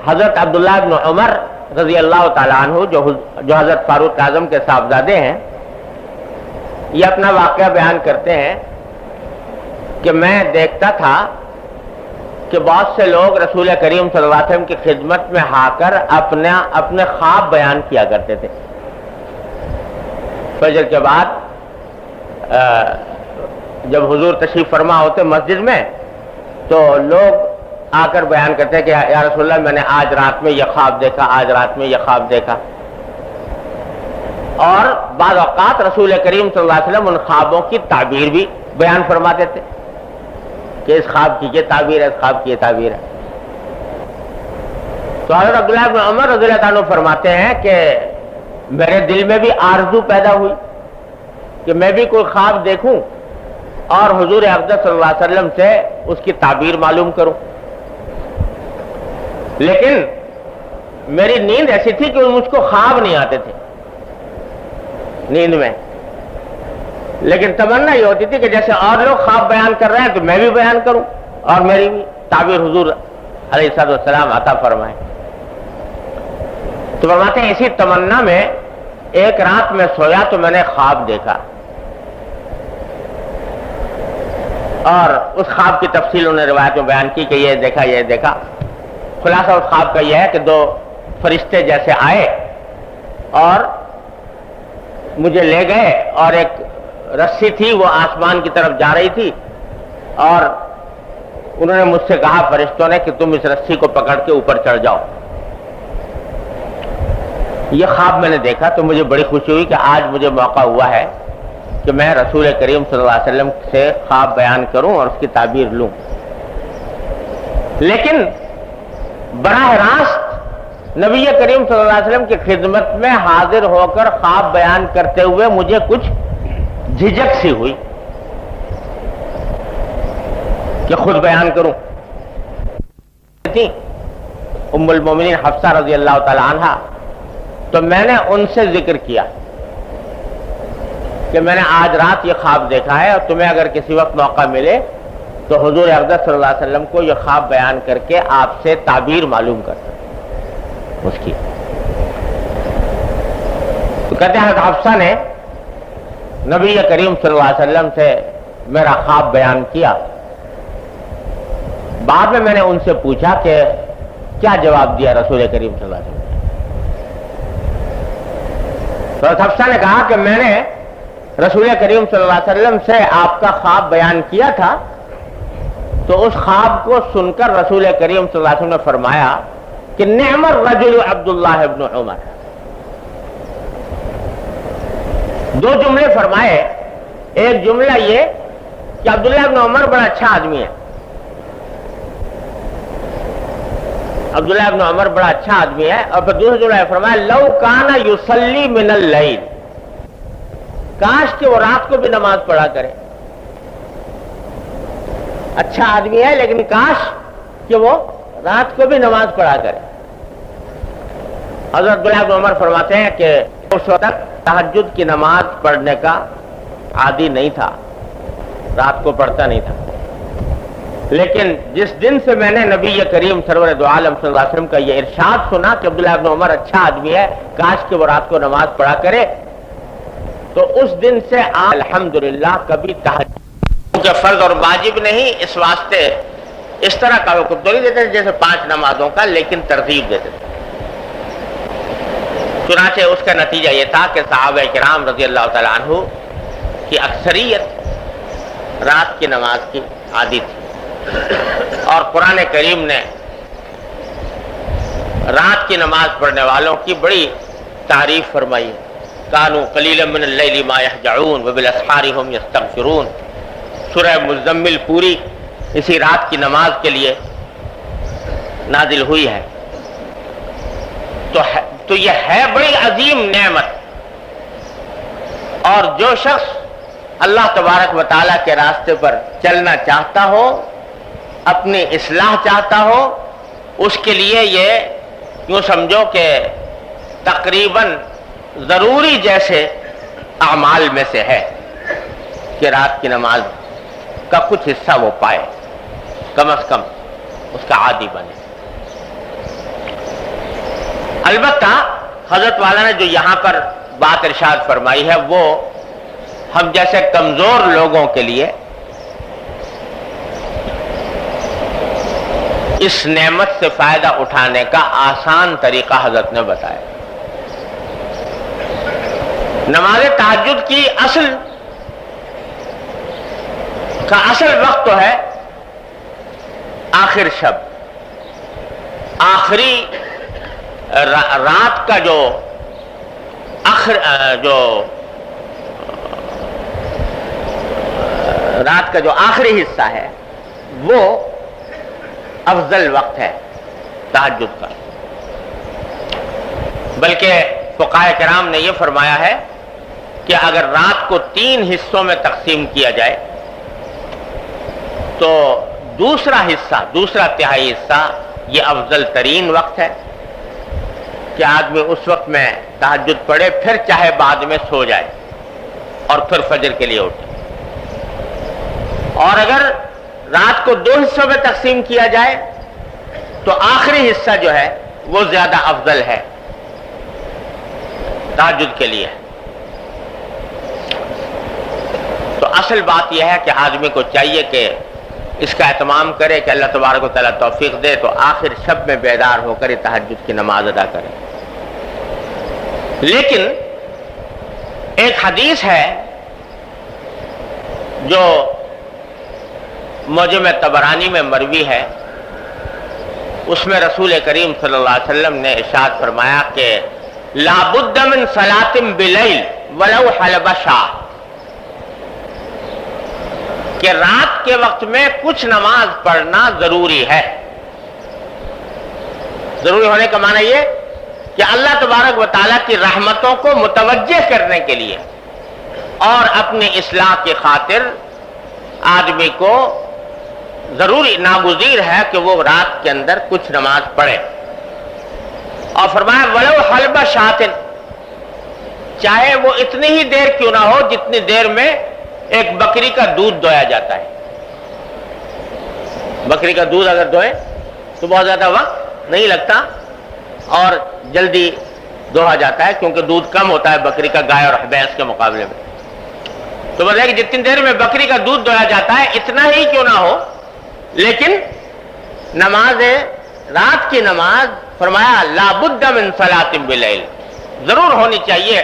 حضرت عبداللہ بن عمر رضی اللہ تعالیٰ عنہ جو حضرت فاروق اعظم کے صاحبزادے ہیں، یہ اپنا واقعہ بیان کرتے ہیں کہ میں دیکھتا تھا کہ بہت سے لوگ رسول کریم صلی اللہ علیہ وسلم کی خدمت میں آ کر اپنے خواب بیان کیا کرتے تھے۔ فجر کے بعد جب حضور تشریف فرما ہوتے مسجد میں تو لوگ آ کر بیان کرتے کہ یا رسول اللہ میں نے آج رات میں یہ خواب دیکھا، آج رات میں یہ خواب دیکھا۔ اور بعض اوقات رسول کریم صلی اللہ علیہ وسلم ان خوابوں کی تعبیر بھی بیان فرماتے تھے کہ اس خواب کی یہ تعبیر ہے، اس خواب کی یہ تعبیر ہے۔ تو حضرت عبداللہ بن عمر رضی اللہ عنہ فرماتے ہیں کہ میرے دل میں بھی آرزو پیدا ہوئی کہ میں بھی کوئی خواب دیکھوں اور حضور اقدس صلی اللہ علیہ وسلم سے اس کی تعبیر معلوم کروں، لیکن میری نیند ایسی تھی کہ مجھ کو خواب نہیں آتے تھے نیند میں، لیکن تمنا یہ ہوتی تھی کہ جیسے اور لوگ خواب بیان کر رہے ہیں تو میں بھی بیان کروں اور میری بھی تعبیر حضور علیہ السلام عطا فرمائیں۔ تو فرماتے ہیں اسی تمنا میں ایک رات میں سویا تو میں نے خواب دیکھا، اور اس خواب کی تفصیل انہوں نے روایت میں بیان کی کہ یہ دیکھا یہ دیکھا۔ خلاصہ اس خواب کا یہ ہے کہ 2 فرشتے جیسے آئے اور مجھے لے گئے، اور ایک رسی تھی وہ آسمان کی طرف جا رہی تھی، اور انہوں نے مجھ سے کہا فرشتوں نے کہ تم اس رسی کو پکڑ کے اوپر چڑھ جاؤ۔ یہ خواب میں نے دیکھا تو مجھے بڑی خوشی ہوئی کہ آج مجھے موقع ہوا ہے کہ میں رسول کریم صلی اللہ علیہ وسلم سے خواب بیان کروں اور اس کی تعبیر لوں۔ لیکن براہ راست نبی کریم صلی اللہ علیہ وسلم کی خدمت میں حاضر ہو کر خواب بیان کرتے ہوئے مجھے کچھ جھجک سی ہوئی کہ خود بیان کروں۔ ام المومنین حفصہ رضی اللہ تعالی عنہ، تو میں نے ان سے ذکر کیا کہ میں نے آج رات یہ خواب دیکھا ہے، اور تمہیں اگر کسی وقت موقع ملے تو حضور اقدس صلی اللہ علیہ وسلم کو یہ خواب بیان کر کے آپ سے تعبیر معلوم کرتا اس کی۔ تو کہتے ہیں حفصہ نے نبی کریم صلی اللہ علیہ وسلم سے میرا خواب بیان کیا۔ بعد میں نے ان سے پوچھا کہ کیا جواب دیا رسول کریم صلی اللہ علیہ وسلم؟ تو حفصہ نے کہا کہ میں نے رسول کریم صلی اللہ علیہ وسلم سے آپ کا خواب بیان کیا تھا، تو اس خواب کو سن کر رسول کریم صلی اللہ علیہ وسلم نے فرمایا کہ نعم الرجل عبداللہ ابن عمر۔ 2 جملے فرمائے، ایک جملہ یہ کہ عبداللہ ابن عمر بڑا اچھا آدمی ہے، عبداللہ ابن عمر بڑا اچھا آدمی ہے، اور پھر دوسرا جملہ فرمایا لو کان یصلی من اللیل، کاش کہ وہ رات کو بھی نماز پڑھا کرے۔ اچھا آدمی ہے لیکن کاش کہ وہ رات کو بھی نماز پڑھا کرے۔ حضرت عبداللہ بن عمر فرماتے ہیں کہ اس وقت تک تہجد کی نماز پڑھنے کا عادی نہیں تھا، رات کو پڑھتا نہیں تھا، لیکن جس دن سے میں نے نبی کریم سرور دو عالم صلی اللہ علیہ وسلم کا یہ ارشاد سنا کہ عبداللہ بن عمر اچھا آدمی ہے، کاش کہ وہ رات کو نماز پڑھا کرے، تو اس دن سے الحمدللہ کبھی تہجد کے فرض اور واجب نہیں، اس واسطے اس طرح کا حکم تو نہیں دیتے جیسے 5 نمازوں کا، لیکن ترغیب دیتے تھے۔ چنانچہ اس کا نتیجہ یہ تھا کہ صحابہ کرام رضی اللہ تعالیٰ عنہ کی اکثریت رات کی نماز کی عادی تھی، اور قرآن کریم نے رات کی نماز پڑھنے والوں کی بڑی تعریف فرمائی ہے۔ کانوا قلیلا من اللیل ما یہجعون وبالاسحار هم یستغفرون۔ سورہ مزمل پوری اسی رات کی نماز کے لیے نازل ہوئی ہے، تو یہ ہے بڑی عظیم نعمت، اور جو شخص اللہ تبارک و تعالیٰ کے راستے پر چلنا چاہتا ہو، اپنی اصلاح چاہتا ہو، اس کے لیے یہ یوں سمجھو کہ تقریباً ضروری جیسے اعمال میں سے ہے کہ رات کی نماز کا کچھ حصہ وہ پائے، کم از کم اس کا عادی بنے۔ البتہ حضرت والا نے جو یہاں پر بات ارشاد فرمائی ہے وہ ہم جیسے کمزور لوگوں کے لیے اس نعمت سے فائدہ اٹھانے کا آسان طریقہ حضرت نے بتایا۔ نماز تہجد کی اصل وقت تو ہے آخر شب، آخری رات کا جو رات کا جو آخری حصہ ہے وہ افضل وقت ہے تہجد کا، بلکہ فقہاء کرام نے یہ فرمایا ہے کہ اگر رات کو 3 حصوں میں تقسیم کیا جائے تو دوسرا تہائی حصہ یہ افضل ترین وقت ہے کہ آدمی اس وقت میں تہجد پڑھے، پھر چاہے بعد میں سو جائے اور پھر فجر کے لیے اٹھے۔ اور اگر رات کو 2 حصوں میں تقسیم کیا جائے تو آخری حصہ جو ہے وہ زیادہ افضل ہے تہجد کے لیے۔ تو اصل بات یہ ہے کہ آدمی کو چاہیے کہ اس کا اہتمام کرے کہ اللہ تبارک و تعالیٰ توفیق دے تو آخر شب میں بیدار ہو کر تہجد کی نماز ادا کرے۔ لیکن ایک حدیث ہے جو معجم طبرانی میں مروی ہے، اس میں رسول کریم صلی اللہ علیہ وسلم نے ارشاد فرمایا کہ لا بد من صلاۃ بلیل ولو حلب شاہ، کہ رات کے وقت میں کچھ نماز پڑھنا ضروری ہے۔ ضروری ہونے کا معنی یہ کہ اللہ تبارک و تعالیٰ کی رحمتوں کو متوجہ کرنے کے لیے اور اپنی اصلاح کی خاطر آدمی کو ضروری ناگزیر ہے کہ وہ رات کے اندر کچھ نماز پڑھے، اور فرمایا ولو حلب شاتن، چاہے وہ اتنی ہی دیر کیوں نہ ہو جتنی دیر میں ایک بکری کا دودھ دویا جاتا ہے۔ بکری کا دودھ اگر دوئے تو بہت زیادہ وقت نہیں لگتا اور جلدی دوہا جاتا ہے، کیونکہ دودھ کم ہوتا ہے بکری کا گائے اور بھینس کے مقابلے میں۔ تو بتائیں کہ جتنی دیر میں بکری کا دودھ دویا جاتا ہے اتنا ہی کیوں نہ ہو، لیکن نماز رات کی نماز فرمایا لا بد من صلاۃ بلیل، ضرور ہونی چاہیے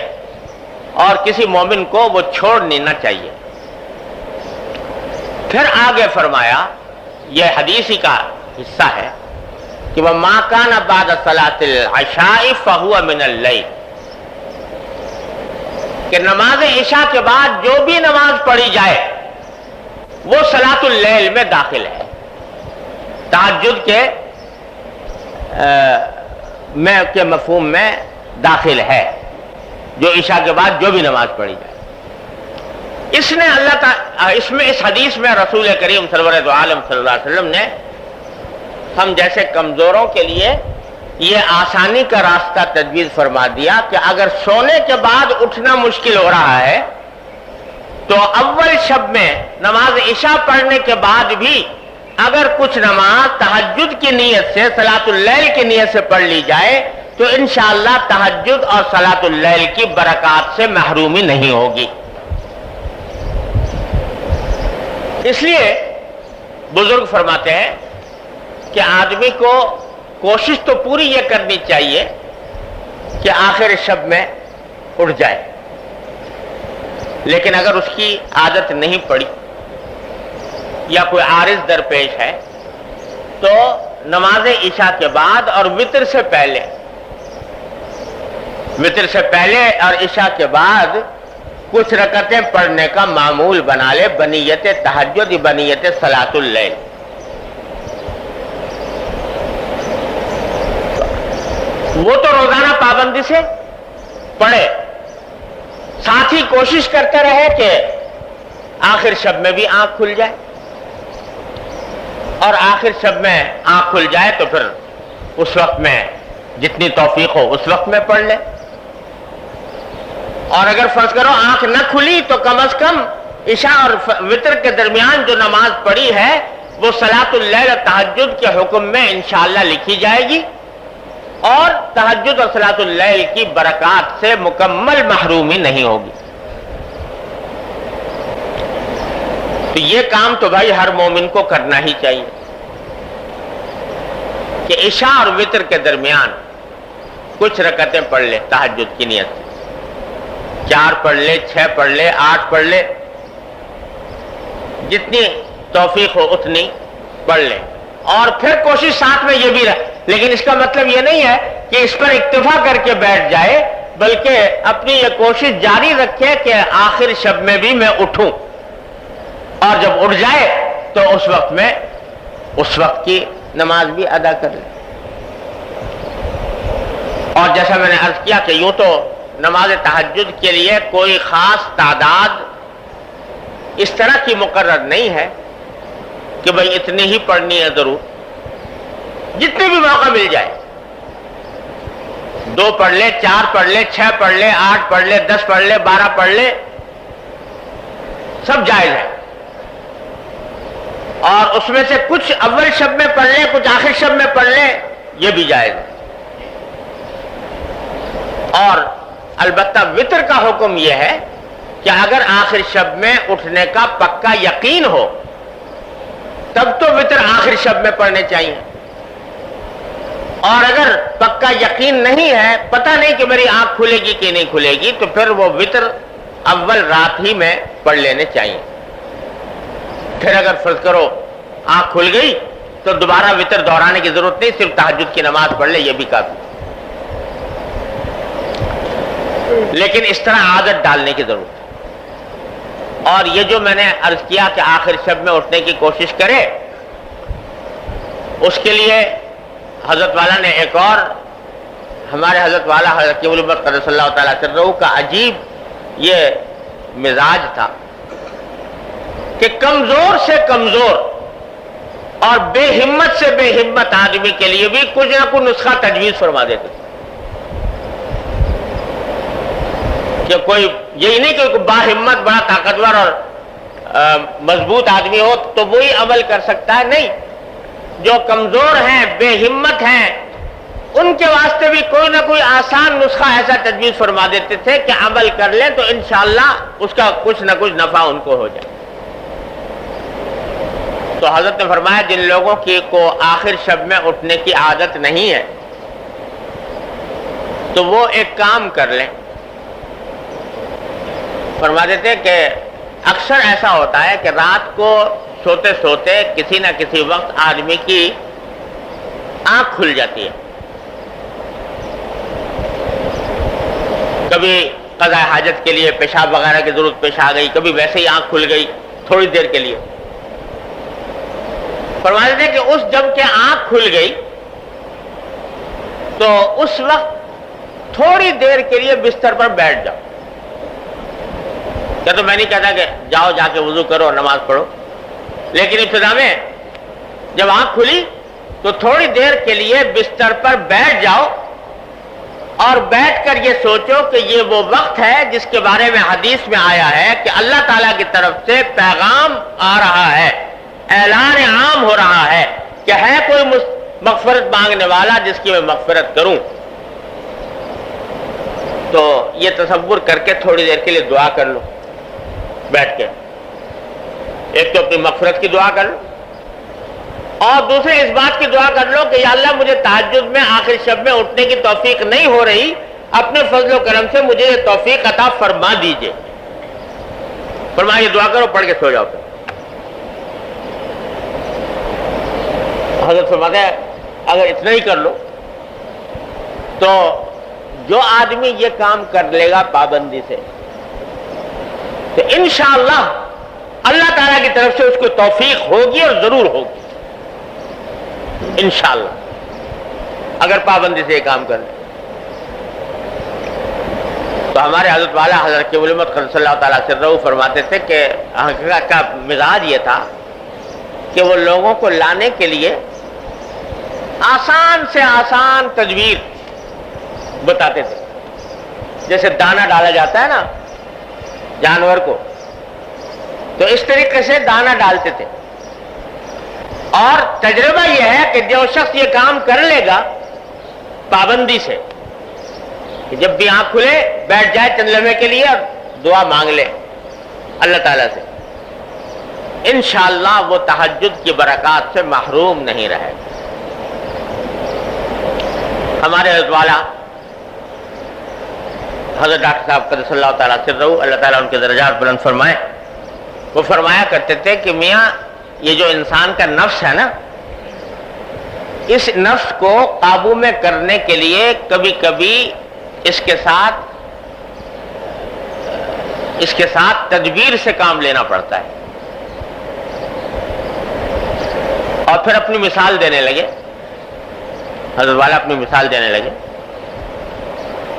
اور کسی مومن کو وہ چھوڑنی نہ چاہیے۔ پھر آگے فرمایا، یہ حدیثی کا حصہ ہے کہ وَمَا كَانَ بَعْدَ صَلَاةِ الْعَشَاءِ فَهُوَ مِنَ اللَّيْلِ، کہ نماز عشاء کے بعد جو بھی نماز پڑھی جائے وہ صلاۃ اللیل میں داخل ہے، تہجد کے مفہوم میں داخل ہے، جو عشاء کے بعد جو بھی نماز پڑھی جائے۔ اس نے اس حدیث میں رسول کریم سرور دو عالم صلی اللہ علیہ وسلم نے ہم جیسے کمزوروں کے لیے یہ آسانی کا راستہ تجویز فرما دیا کہ اگر سونے کے بعد اٹھنا مشکل ہو رہا ہے تو اول شب میں نماز عشاء پڑھنے کے بعد بھی اگر کچھ نماز تہجد کی نیت سے صلاۃ اللیل کی نیت سے پڑھ لی جائے تو انشاءاللہ تہجد اور صلاۃ اللیل کی برکات سے محرومی نہیں ہوگی. اس لیے بزرگ فرماتے ہیں کہ آدمی کو کوشش تو پوری یہ کرنی چاہیے کہ آخر شب میں اٹھ جائے، لیکن اگر اس کی عادت نہیں پڑی یا کوئی عارض درپیش ہے تو نماز عشاء کے بعد اور وتر سے پہلے اور عشاء کے بعد کچھ رکعتیں پڑھنے کا معمول بنا لے بنیت تہجد بنیت صلاۃ اللیل. وہ تو روزانہ پابندی سے پڑھے، ساتھ ہی کوشش کرتے رہے کہ آخر شب میں بھی آنکھ کھل جائے، اور آخر شب میں آنکھ کھل جائے تو پھر اس وقت میں جتنی توفیق ہو اس وقت میں پڑھ لے. اور اگر فرض کرو آنکھ نہ کھلی تو کم از کم عشاء اور وتر کے درمیان جو نماز پڑھی ہے وہ صلاۃ اللیل اور تہجد کے حکم میں انشاءاللہ لکھی جائے گی، اور تہجد اور صلاۃ اللیل کی برکات سے مکمل محرومی نہیں ہوگی. تو یہ کام تو بھائی ہر مومن کو کرنا ہی چاہیے کہ عشاء اور وتر کے درمیان کچھ رکعتیں پڑھ لے تہجد کی نیت سے، 4 پڑھ لے، 6 پڑھ لے، 8 پڑھ لے، جتنی توفیق ہو اتنی پڑھ لے. اور پھر کوشش ساتھ میں یہ بھی رہے، لیکن اس کا مطلب یہ نہیں ہے کہ اس پر اکتفا کر کے بیٹھ جائے، بلکہ اپنی یہ کوشش جاری رکھے کہ آخر شب میں بھی میں اٹھوں، اور جب اٹھ جائے تو اس وقت کی نماز بھی ادا کر لے. اور جیسا میں نے عرض کیا کہ یوں تو نماز تہجد کے لیے کوئی خاص تعداد اس طرح کی مقرر نہیں ہے کہ بھئی اتنی ہی پڑھنی ہے ضرور، جتنے بھی موقع مل جائے، 2 پڑھ لے، 4 پڑھ لے، 6 پڑھ لے، 8 پڑھ لے، 10 پڑھ لے، 12 پڑھ لے، سب جائز ہے. اور اس میں سے کچھ اول شب میں پڑھ لے، کچھ آخر شب میں پڑھ لے، یہ بھی جائز ہے. اور البتہ وتر کا حکم یہ ہے کہ اگر آخر شب میں اٹھنے کا پکا یقین ہو تب تو وتر آخر شب میں پڑھنے چاہیے، اور اگر پکا یقین نہیں ہے، پتہ نہیں کہ میری آنکھ کھلے گی کہ نہیں کھلے گی، تو پھر وہ وتر اول رات ہی میں پڑھ لینے چاہیے. پھر اگر فرض کرو آنکھ کھل گئی تو دوبارہ وتر دہرانے کی ضرورت نہیں، صرف تہجد کی نماز پڑھ لے، یہ بھی کافی. لیکن اس طرح عادت ڈالنے کی ضرورت ہے. اور یہ جو میں نے عرض کیا کہ آخر شب میں اٹھنے کی کوشش کرے، اس کے لیے حضرت والا نے ایک اور ہمارے حضرت والا حضرت الامت قدس اللہ تعالیٰ سرہ کا عجیب یہ مزاج تھا کہ کمزور سے کمزور اور بے ہمت سے بے ہمت آدمی کے لیے بھی کچھ نہ کچھ نسخہ تجویز فرما دیتے تھے. کہ کوئی یہی نہیں کہ کوئی باہمت بڑا طاقتور اور مضبوط آدمی ہو تو وہی عمل کر سکتا ہے، نہیں، جو کمزور ہیں، بے ہمت ہیں، ان کے واسطے بھی کوئی نہ کوئی آسان نسخہ ایسا تجویز فرما دیتے تھے کہ عمل کر لیں تو انشاءاللہ اس کا کچھ نہ کچھ نفع ان کو ہو جائے. تو حضرت نے فرمایا جن لوگوں کو آخر شب میں اٹھنے کی عادت نہیں ہے تو وہ ایک کام کر لیں. فرما دیتے کہ اکثر ایسا ہوتا ہے کہ رات کو سوتے سوتے کسی نہ کسی وقت آدمی کی آنکھ کھل جاتی ہے، کبھی قضاء حاجت کے لیے پیشاب وغیرہ کی ضرورت پیش آ گئی، کبھی ویسے ہی آنکھ کھل گئی تھوڑی دیر کے لیے. فرما دیتے کہ اس جب کہ آنکھ کھل گئی تو اس وقت تھوڑی دیر کے لیے بستر پر بیٹھ جاؤ. کیا تو میں نہیں کہتا کہ جاؤ جا کے وضو کرو اور نماز پڑھو، لیکن ابتدا میں جب آنکھ کھلی تو تھوڑی دیر کے لیے بستر پر بیٹھ جاؤ اور بیٹھ کر یہ سوچو کہ یہ وہ وقت ہے جس کے بارے میں حدیث میں آیا ہے کہ اللہ تعالیٰ کی طرف سے پیغام آ رہا ہے، اعلان عام ہو رہا ہے کہ ہے کوئی مغفرت مانگنے والا جس کی میں مغفرت کروں۔ تو یہ تصور کر کے تھوڑی دیر کے لیے دعا کر لو بیٹھ کے، ایک تو اپنی مغفرت کی دعا کر لو اور دوسرے اس بات کی دعا کر لو کہ یا اللہ مجھے تہجد میں آخر شب میں اٹھنے کی توفیق نہیں ہو رہی، اپنے فضل و کرم سے مجھے یہ توفیق عطا فرما دیجئے۔ فرمایا یہ دعا کرو، پڑھ کے سو جاؤ۔ حضرت فرماتے ہیں اگر اتنا ہی کر لو تو جو آدمی یہ کام کر لے گا پابندی سے تو انشاءاللہ اللہ تعالیٰ کی طرف سے اس کو توفیق ہوگی اور ضرور ہوگی انشاءاللہ، اگر پابندی سے یہ کام کر لیں۔ تو ہمارے حضرت والا حضرت قبلہ امت قدس اللہ تعالیٰ سرہ فرماتے تھے کہ حقیقت کا مزاج یہ تھا کہ وہ لوگوں کو لانے کے لیے آسان سے آسان تدبیر بتاتے تھے، جیسے دانہ ڈالا جاتا ہے نا جانور کو، تو اس طریقے سے دانہ ڈالتے تھے۔ اور تجربہ یہ ہے کہ جو شخص یہ کام کر لے گا پابندی سے، کہ جب بھی آنکھ کھلے بیٹھ جائے چند لمحے کے لیے اور دعا مانگ لے اللہ تعالیٰ سے، انشاءاللہ وہ تہجد کی برکات سے محروم نہیں رہے۔ ہمارے حضرت والا حضرت ڈاکٹر صاحب قدس اللہ تعالیٰ سرہ، اللہ تعالیٰ ان کے درجات بلند فرمائے، وہ فرمایا کرتے تھے کہ میاں یہ جو انسان کا نفس ہے نا، اس نفس کو قابو میں کرنے کے لیے کبھی کبھی اس کے ساتھ تدبیر سے کام لینا پڑتا ہے۔ اور پھر اپنی مثال دینے لگے، حضرت والا اپنی مثال دینے لگے۔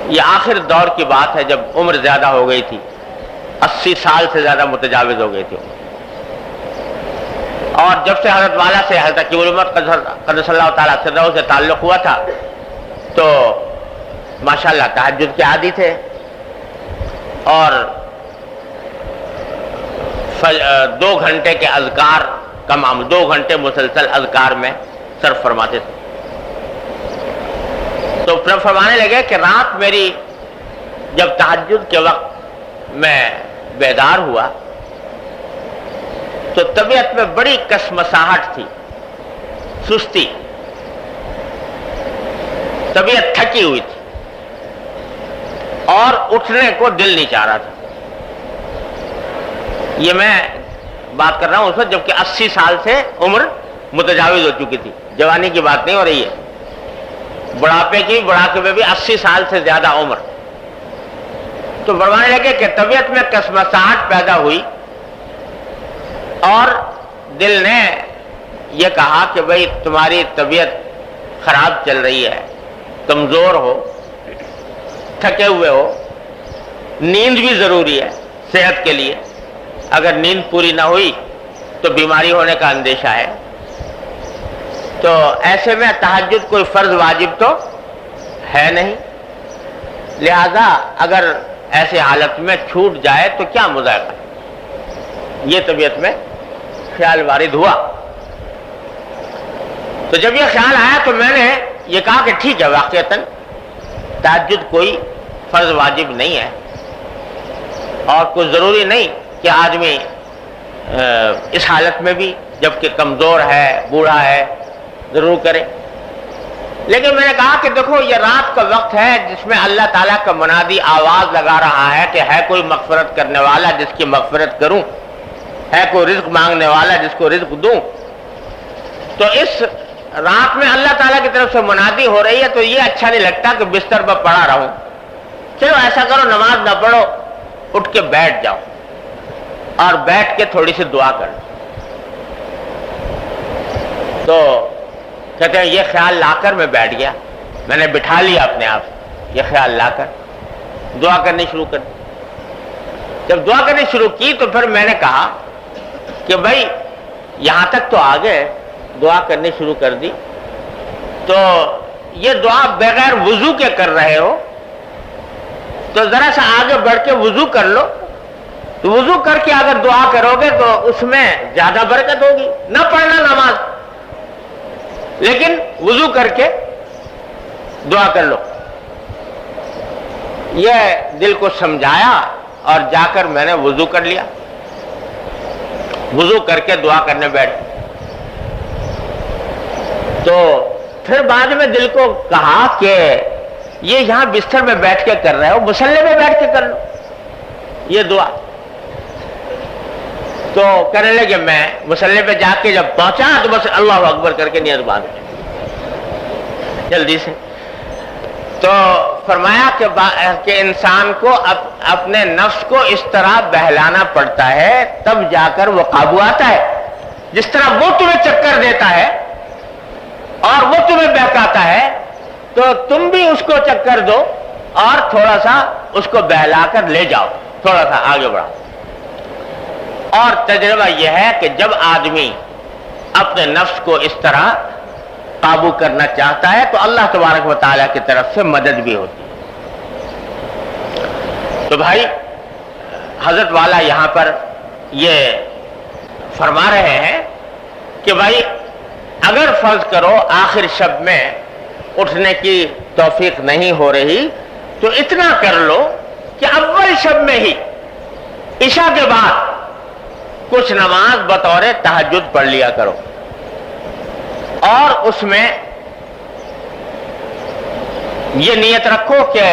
یہ آخر دور کی بات ہے جب عمر زیادہ ہو گئی تھی، 80 سال سے زیادہ متجاوز ہو گئی تھی، اور جب سے حضرت والا سے حضرت قبلہ امت قدس اللہ تعالیٰ سرہ سے تعلق ہوا تھا تو ماشاءاللہ تہجد کے عادی تھے اور 2 گھنٹے کے اذکار کا معمول، 2 گھنٹے مسلسل اذکار میں صرف فرماتے تھے۔ تو پھر فرمانے لگے کہ رات میری جب تہجد کے وقت میں بیدار ہوا تو طبیعت میں بڑی کشمکشاہٹ تھی، سستی، طبیعت تھکی ہوئی تھی اور اٹھنے کو دل نہیں چاہ رہا تھا۔ یہ میں بات کر رہا ہوں اس وقت جبکہ 80 سال سے عمر متجاوز ہو چکی تھی، جوانی کی بات نہیں ہو رہی ہے، بڑھاپے میں بھی 80 سال سے زیادہ عمر۔ تو فرمانے لگے کہ طبیعت میں کشمکشاہٹ پیدا ہوئی اور دل نے یہ کہا کہ بھئی تمہاری طبیعت خراب چل رہی ہے، کمزور ہو، تھکے ہوئے ہو، نیند بھی ضروری ہے صحت کے لیے، اگر نیند پوری نہ ہوئی تو بیماری ہونے کا اندیشہ ہے۔ تو ایسے میں تہجد کوئی فرض واجب تو ہے نہیں، لہذا اگر ایسے حالت میں چھوٹ جائے تو کیا مذائقہ۔ یہ طبیعت میں خیال وارد ہوا۔ تو جب یہ خیال آیا تو میں نے یہ کہا کہ ٹھیک ہے، واقعتاً تہجد کوئی فرض واجب نہیں ہے اور کوئی ضروری نہیں کہ آدمی اس حالت میں بھی جبکہ کمزور ہے، بوڑھا ہے، ضرور کرے۔ لیکن میں نے کہا کہ دیکھو یہ رات کا وقت ہے جس میں اللہ تعالیٰ کا منادی آواز لگا رہا ہے کہ ہے کوئی مغفرت کرنے والا جس کی مغفرت کروں، ہے کوئی رزق مانگنے والا جس کو رزق دوں۔ تو اس رات میں اللہ تعالیٰ کی طرف سے منادی ہو رہی ہے تو یہ اچھا نہیں لگتا کہ بستر پر پڑا رہوں۔ چلو ایسا کرو، نماز نہ پڑھو، اٹھ کے بیٹھ جاؤ اور بیٹھ کے تھوڑی سی دعا کر لو۔ تو کہتے ہیں یہ خیال لا کر میں بیٹھ گیا، میں نے بٹھا لیا اپنے آپ، یہ خیال لا کر دعا کرنی شروع کر دی۔ جب دعا کرنی شروع کی تو پھر میں نے کہا کہ بھائی یہاں تک تو آ گئے، دعا کرنی شروع کر دی، تو یہ دعا بغیر وضو کے کر رہے ہو تو ذرا سا آگے بڑھ کے وضو کر لو. تو وضو کر کے اگر دعا کرو گے تو اس میں زیادہ برکت ہوگی. نہ پڑھنا نماز، لیکن وضو کر کے دعا کر لو. یہ دل کو سمجھایا اور جا کر میں نے وضو کر لیا. وضو کر کے دعا کرنے بیٹھ. تو پھر بعد میں دل کو کہا کہ یہ یہاں بستر میں بیٹھ کے کر رہے ہو، مصلی میں بیٹھ کے کر لو یہ دعا. تو کرنے لگے میں مصلی پہ جا کے جب پہنچا تو بس اللہ اکبر کر کے نیت باندھ جلدی سے. تو فرمایا کہ انسان کو اپنے نفس کو اس طرح بہلانا پڑتا ہے تب جا کر وہ قابو آتا ہے. جس طرح وہ تمہیں چکر دیتا ہے اور وہ تمہیں بہکاتا ہے تو تم بھی اس کو چکر دو اور تھوڑا سا اس کو بہلا کر لے جاؤ، تھوڑا سا آگے بڑھاؤ. اور تجربہ یہ ہے کہ جب آدمی اپنے نفس کو اس طرح قابو کرنا چاہتا ہے تو اللہ تبارک و تعالیٰ کی طرف سے مدد بھی ہوتی ہے. تو بھائی حضرت والا یہاں پر یہ فرما رہے ہیں کہ بھائی اگر فرض کرو آخر شب میں اٹھنے کی توفیق نہیں ہو رہی تو اتنا کر لو کہ اول شب میں ہی عشاء کے بعد کچھ نماز بطور تہجد پڑھ لیا کرو اور اس میں یہ نیت رکھو کہ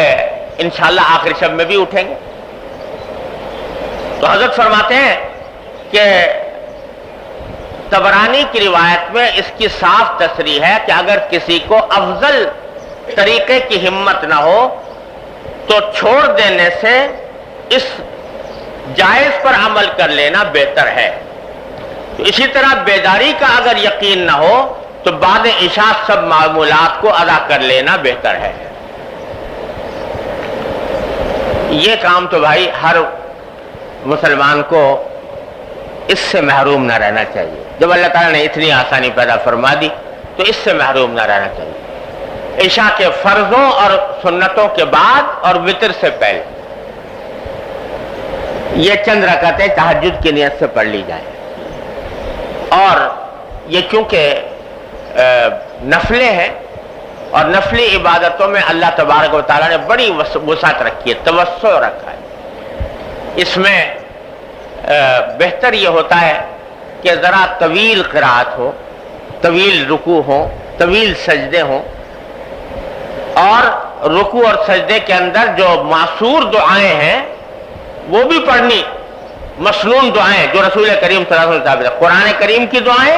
انشاءاللہ آخر شب میں بھی اٹھیں گے. تو حضرت فرماتے ہیں کہ طبرانی کی روایت میں اس کی صاف تصریح ہے کہ اگر کسی کو افضل طریقے کی ہمت نہ ہو تو چھوڑ دینے سے اس جائز پر عمل کر لینا بہتر ہے. تو اسی طرح بیداری کا اگر یقین نہ ہو تو بعد عشاء سب معمولات کو ادا کر لینا بہتر ہے. یہ کام تو بھائی ہر مسلمان کو اس سے محروم نہ رہنا چاہیے. جب اللہ تعالیٰ نے اتنی آسانی پیدا فرما دی تو اس سے محروم نہ رہنا چاہیے. عشاء کے فرضوں اور سنتوں کے بعد اور وتر سے پہلے یہ چند رکعتیں تہجد کی نیت سے پڑھ لی جائیں. اور یہ کیونکہ نفلیں ہیں اور نفلی عبادتوں میں اللہ تبارک و تعالیٰ نے بڑی وسعت رکھی ہے، توسع رکھا ہے. اس میں بہتر یہ ہوتا ہے کہ ذرا طویل قرات ہو، طویل رکوع ہو، طویل سجدے ہوں، اور رکوع اور سجدے کے اندر جو معصور دعائیں ہیں وہ بھی پڑھنی. مسنون دعائیں جو رسول کریم صلی اللہ علیہ وسلم ثابت ہے، قرآن کریم کی دعائیں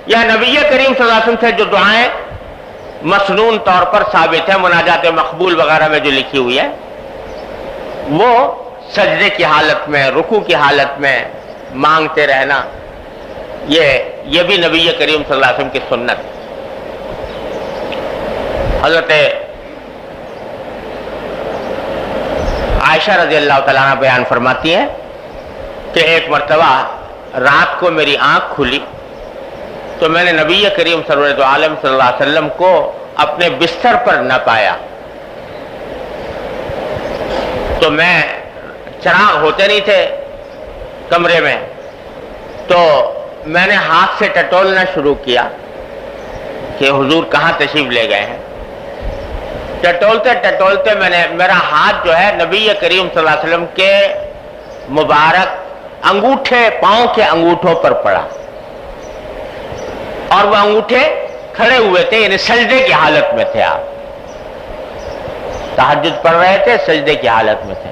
یا نبی کریم صلی اللہ علیہ وسلم سے جو دعائیں مسنون طور پر ثابت ہے، مناجات مقبول وغیرہ میں جو لکھی ہوئی ہے، وہ سجدے کی حالت میں، رکوع کی حالت میں مانگتے رہنا، یہ بھی نبی کریم صلی اللہ علیہ وسلم کی سنت. حضرت عائشہ رضی اللہ تعالیٰ عنہ بیان فرماتی ہے کہ ایک مرتبہ رات کو میری آنکھ کھلی تو میں نے نبی کریم سرور دو عالم صلی اللہ علیہ وسلم کو اپنے بستر پر نہ پایا. تو میں چراغ ہوتے نہیں تھے کمرے میں، تو میں نے ہاتھ سے ٹٹولنا شروع کیا کہ حضور کہاں تشریف لے گئے ہیں. ٹٹولتے ٹٹولتے میرا ہاتھ جو ہے نبی کریم صلی اللہ علیہ وسلم کے مبارک انگوٹھے، پاؤں کے انگوٹھوں پر پڑا، اور وہ انگوٹھے کھڑے ہوئے تھے، یعنی سجدے کی حالت میں تھے. آپ تہجد پڑھ رہے تھے، سجدے کی حالت میں تھے.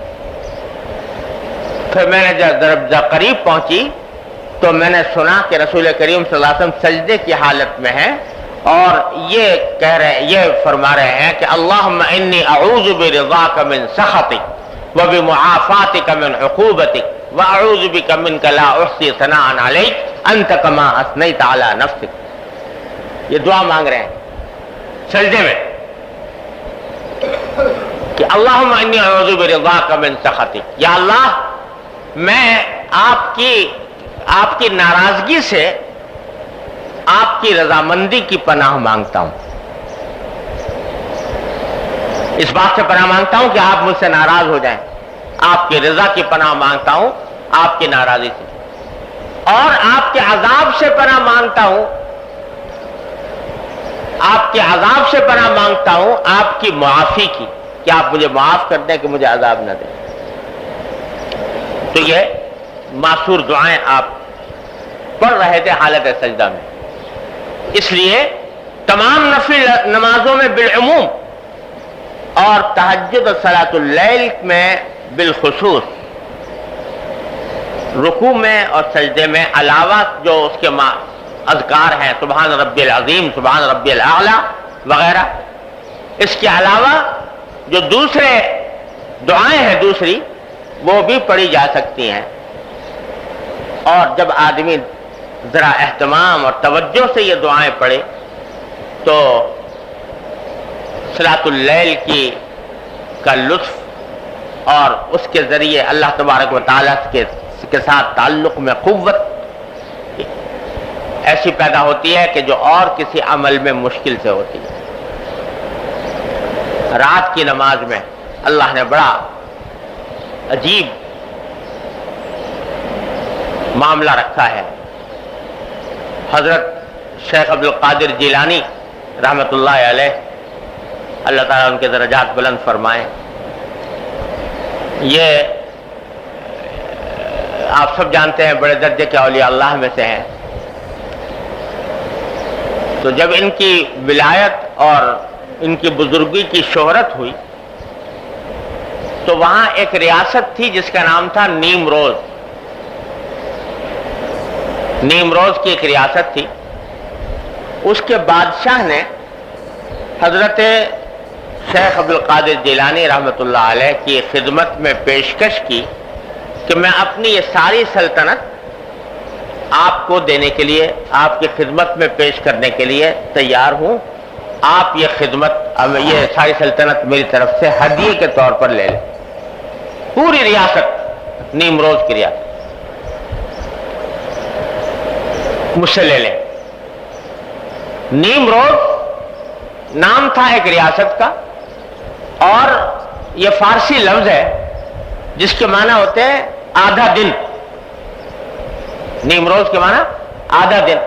پھر میں نے جب قریب پہنچی تو میں نے سنا کہ رسول کریم صلی اللہ علیہ وسلم سجدے کی حالت میں ہیں اور یہ فرما رہے ہیں کہ اللہم انی اعوذ برضاک من سخطک وبمعافاتک من عقوبتک واعوذ بک منک لا احصی ثناء علیک انت کما اثنیت علی نفسک. یہ دعا مانگ رہے ہیں سجدے میں کہ اللہم انی اعوذ برضاک من سخطک، یا اللہ میں آپ کی ناراضگی سے آپ کی رضامندی کی پناہ مانگتا ہوں. اس بات سے پناہ مانگتا ہوں کہ آپ مجھ سے ناراض ہو جائیں، آپ کی رضا کی پناہ مانگتا ہوں آپ کی ناراضی سے، اور آپ کے عذاب سے پناہ مانگتا ہوں، آپ کے عذاب سے پناہ مانگتا ہوں آپ کی معافی کی، کہ آپ مجھے معاف کر دیں، کہ مجھے عذاب نہ دیں۔ تو یہ معصور دعائیں آپ پڑھ رہے تھے حالت سجدہ میں، اس لیے تمام نفل نمازوں میں بالعموم اور تہجد اور صلاۃ اللیل میں بالخصوص رکوع میں اور سجدے میں علاوہ جو اس کے اذکار ہیں، سبحان ربی العظیم، سبحان ربی الاعلی وغیرہ، اس کے علاوہ جو دوسرے دعائیں ہیں دوسری، وہ بھی پڑھی جا سکتی ہیں۔ اور جب آدمی ذرا اہتمام اور توجہ سے یہ دعائیں پڑھے تو صلاۃ اللیل کا لطف اور اس کے ذریعے اللہ تبارک و تعالیٰ کے ساتھ تعلق میں قوت ایسی پیدا ہوتی ہے کہ جو اور کسی عمل میں مشکل سے ہوتی ہے۔ رات کی نماز میں اللہ نے بڑا عجیب معاملہ رکھا ہے۔ حضرت شیخ عبد القادر جیلانی رحمۃ اللہ علیہ، اللہ تعالیٰ ان کے درجات بلند فرمائیں، یہ آپ سب جانتے ہیں بڑے درجے کے اولیاء اللہ میں سے ہیں۔ تو جب ان کی ولایت اور ان کی بزرگی کی شہرت ہوئی تو وہاں ایک ریاست تھی جس کا نام تھا نیمروز۔ نیمروز کی ایک ریاست تھی، اس کے بادشاہ نے حضرت شیخ عبد القادر جیلانی رحمۃ اللہ علیہ کی خدمت میں پیشکش کی کہ میں اپنی یہ ساری سلطنت آپ کو دینے کے لیے، آپ کی خدمت میں پیش کرنے کے لیے تیار ہوں، آپ یہ خدمت، یہ ساری سلطنت میری طرف سے ہدیے کے طور پر لے لیں، پوری ریاست، نیمروز کی ریاست مجھ سے لے لیں۔ نیمروز نام تھا ایک ریاست کا، اور یہ فارسی لفظ ہے جس کے معنی ہوتے ہیں آدھا دن۔ نیمروز کے معنی آدھا دن،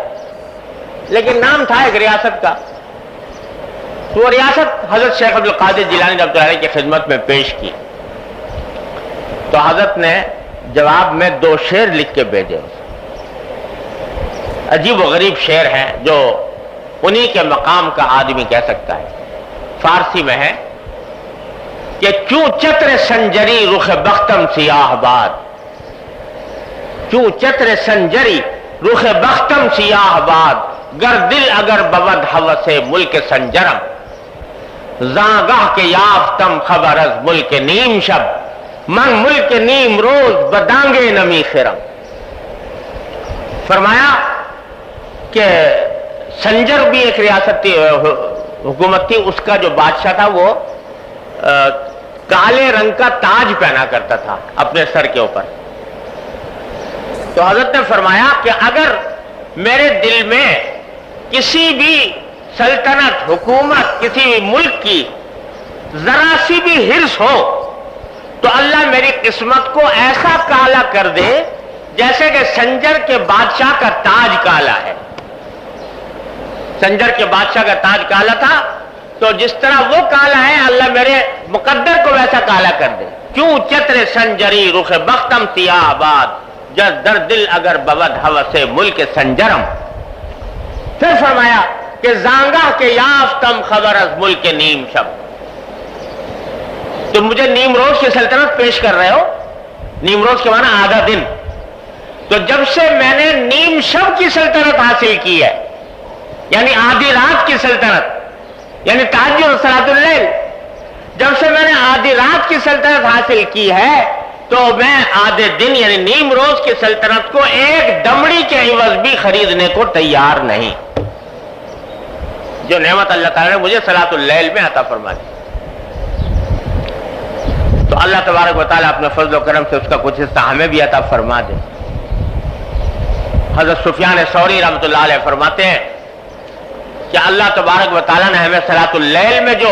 لیکن نام تھا ایک ریاست کا۔ تو وہ ریاست حضرت شیخ عبد القادر جیلانی رحمۃ اللہ علیہ کی خدمت میں پیش کی تو حضرت نے جواب میں 2 شعر لکھ کے بھیجے، عجیب و غریب شعر ہیں جو انہی کے مقام کا آدمی کہہ سکتا ہے۔ فارسی میں ہے کہ کیوں چتر سنجری رخ بختم سیاہ باد، کیوں چتر سنجری رخ بختم سیاہ باد، گر دل اگر بود ہوس ملک سنجرم، زاگاہ کے یافتم خبر از ملک نیم شب، من ملک نیم روز بدانگے نمی خرم۔ فرمایا کہ سنجر بھی ایک ریاست حکومت تھی، اس کا جو بادشاہ تھا وہ کالے رنگ کا تاج پہنا کرتا تھا اپنے سر کے اوپر۔ تو حضرت نے فرمایا کہ اگر میرے دل میں کسی بھی سلطنت، حکومت، کسی بھی ملک کی ذرا سی بھی حرص ہو تو اللہ میری قسمت کو ایسا کالا کر دے جیسے کہ سنجر کے بادشاہ کا تاج کالا ہے۔ سنجر کے بادشاہ کا تاج کالا تھا، تو جس طرح وہ کالا ہے اللہ میرے مقدر کو ویسا کالا کر دے۔ کیوں چتر سنجری رخ بختم سیاہ آباد، جس در دل اگر بود ہوس ملک سنجرم۔ پھر فرمایا کہ زانگاہ کے یافتم خبر از ملک نیم شب، تم مجھے نیمروز کی سلطنت پیش کر رہے ہو، نیمروز کے معنی آدھا دن، تو جب سے میں نے نیم شب کی سلطنت حاصل کی ہے، یعنی آدھی رات کی سلطنت، یعنی تہجد اور صلاۃ اللیل، جب سے میں نے آدھی رات کی سلطنت حاصل کی ہے تو میں آدھے دن یعنی نیم روز کی سلطنت کو ایک دمڑی کے عوض بھی خریدنے کو تیار نہیں، جو نعمت اللہ تعالیٰ نے مجھے صلاۃ اللیل میں عطا فرما دی۔ تو اللہ تبارک و تعالیٰ اپنے فضل و کرم سے اس کا کچھ حصہ ہمیں بھی عطا فرما دے۔ حضرت سفیان ثوری رحمۃ اللہ علیہ فرماتے ہیں کہ اللہ تبارک و تعالیٰ نے ہمیں صلاۃ اللیل میں جو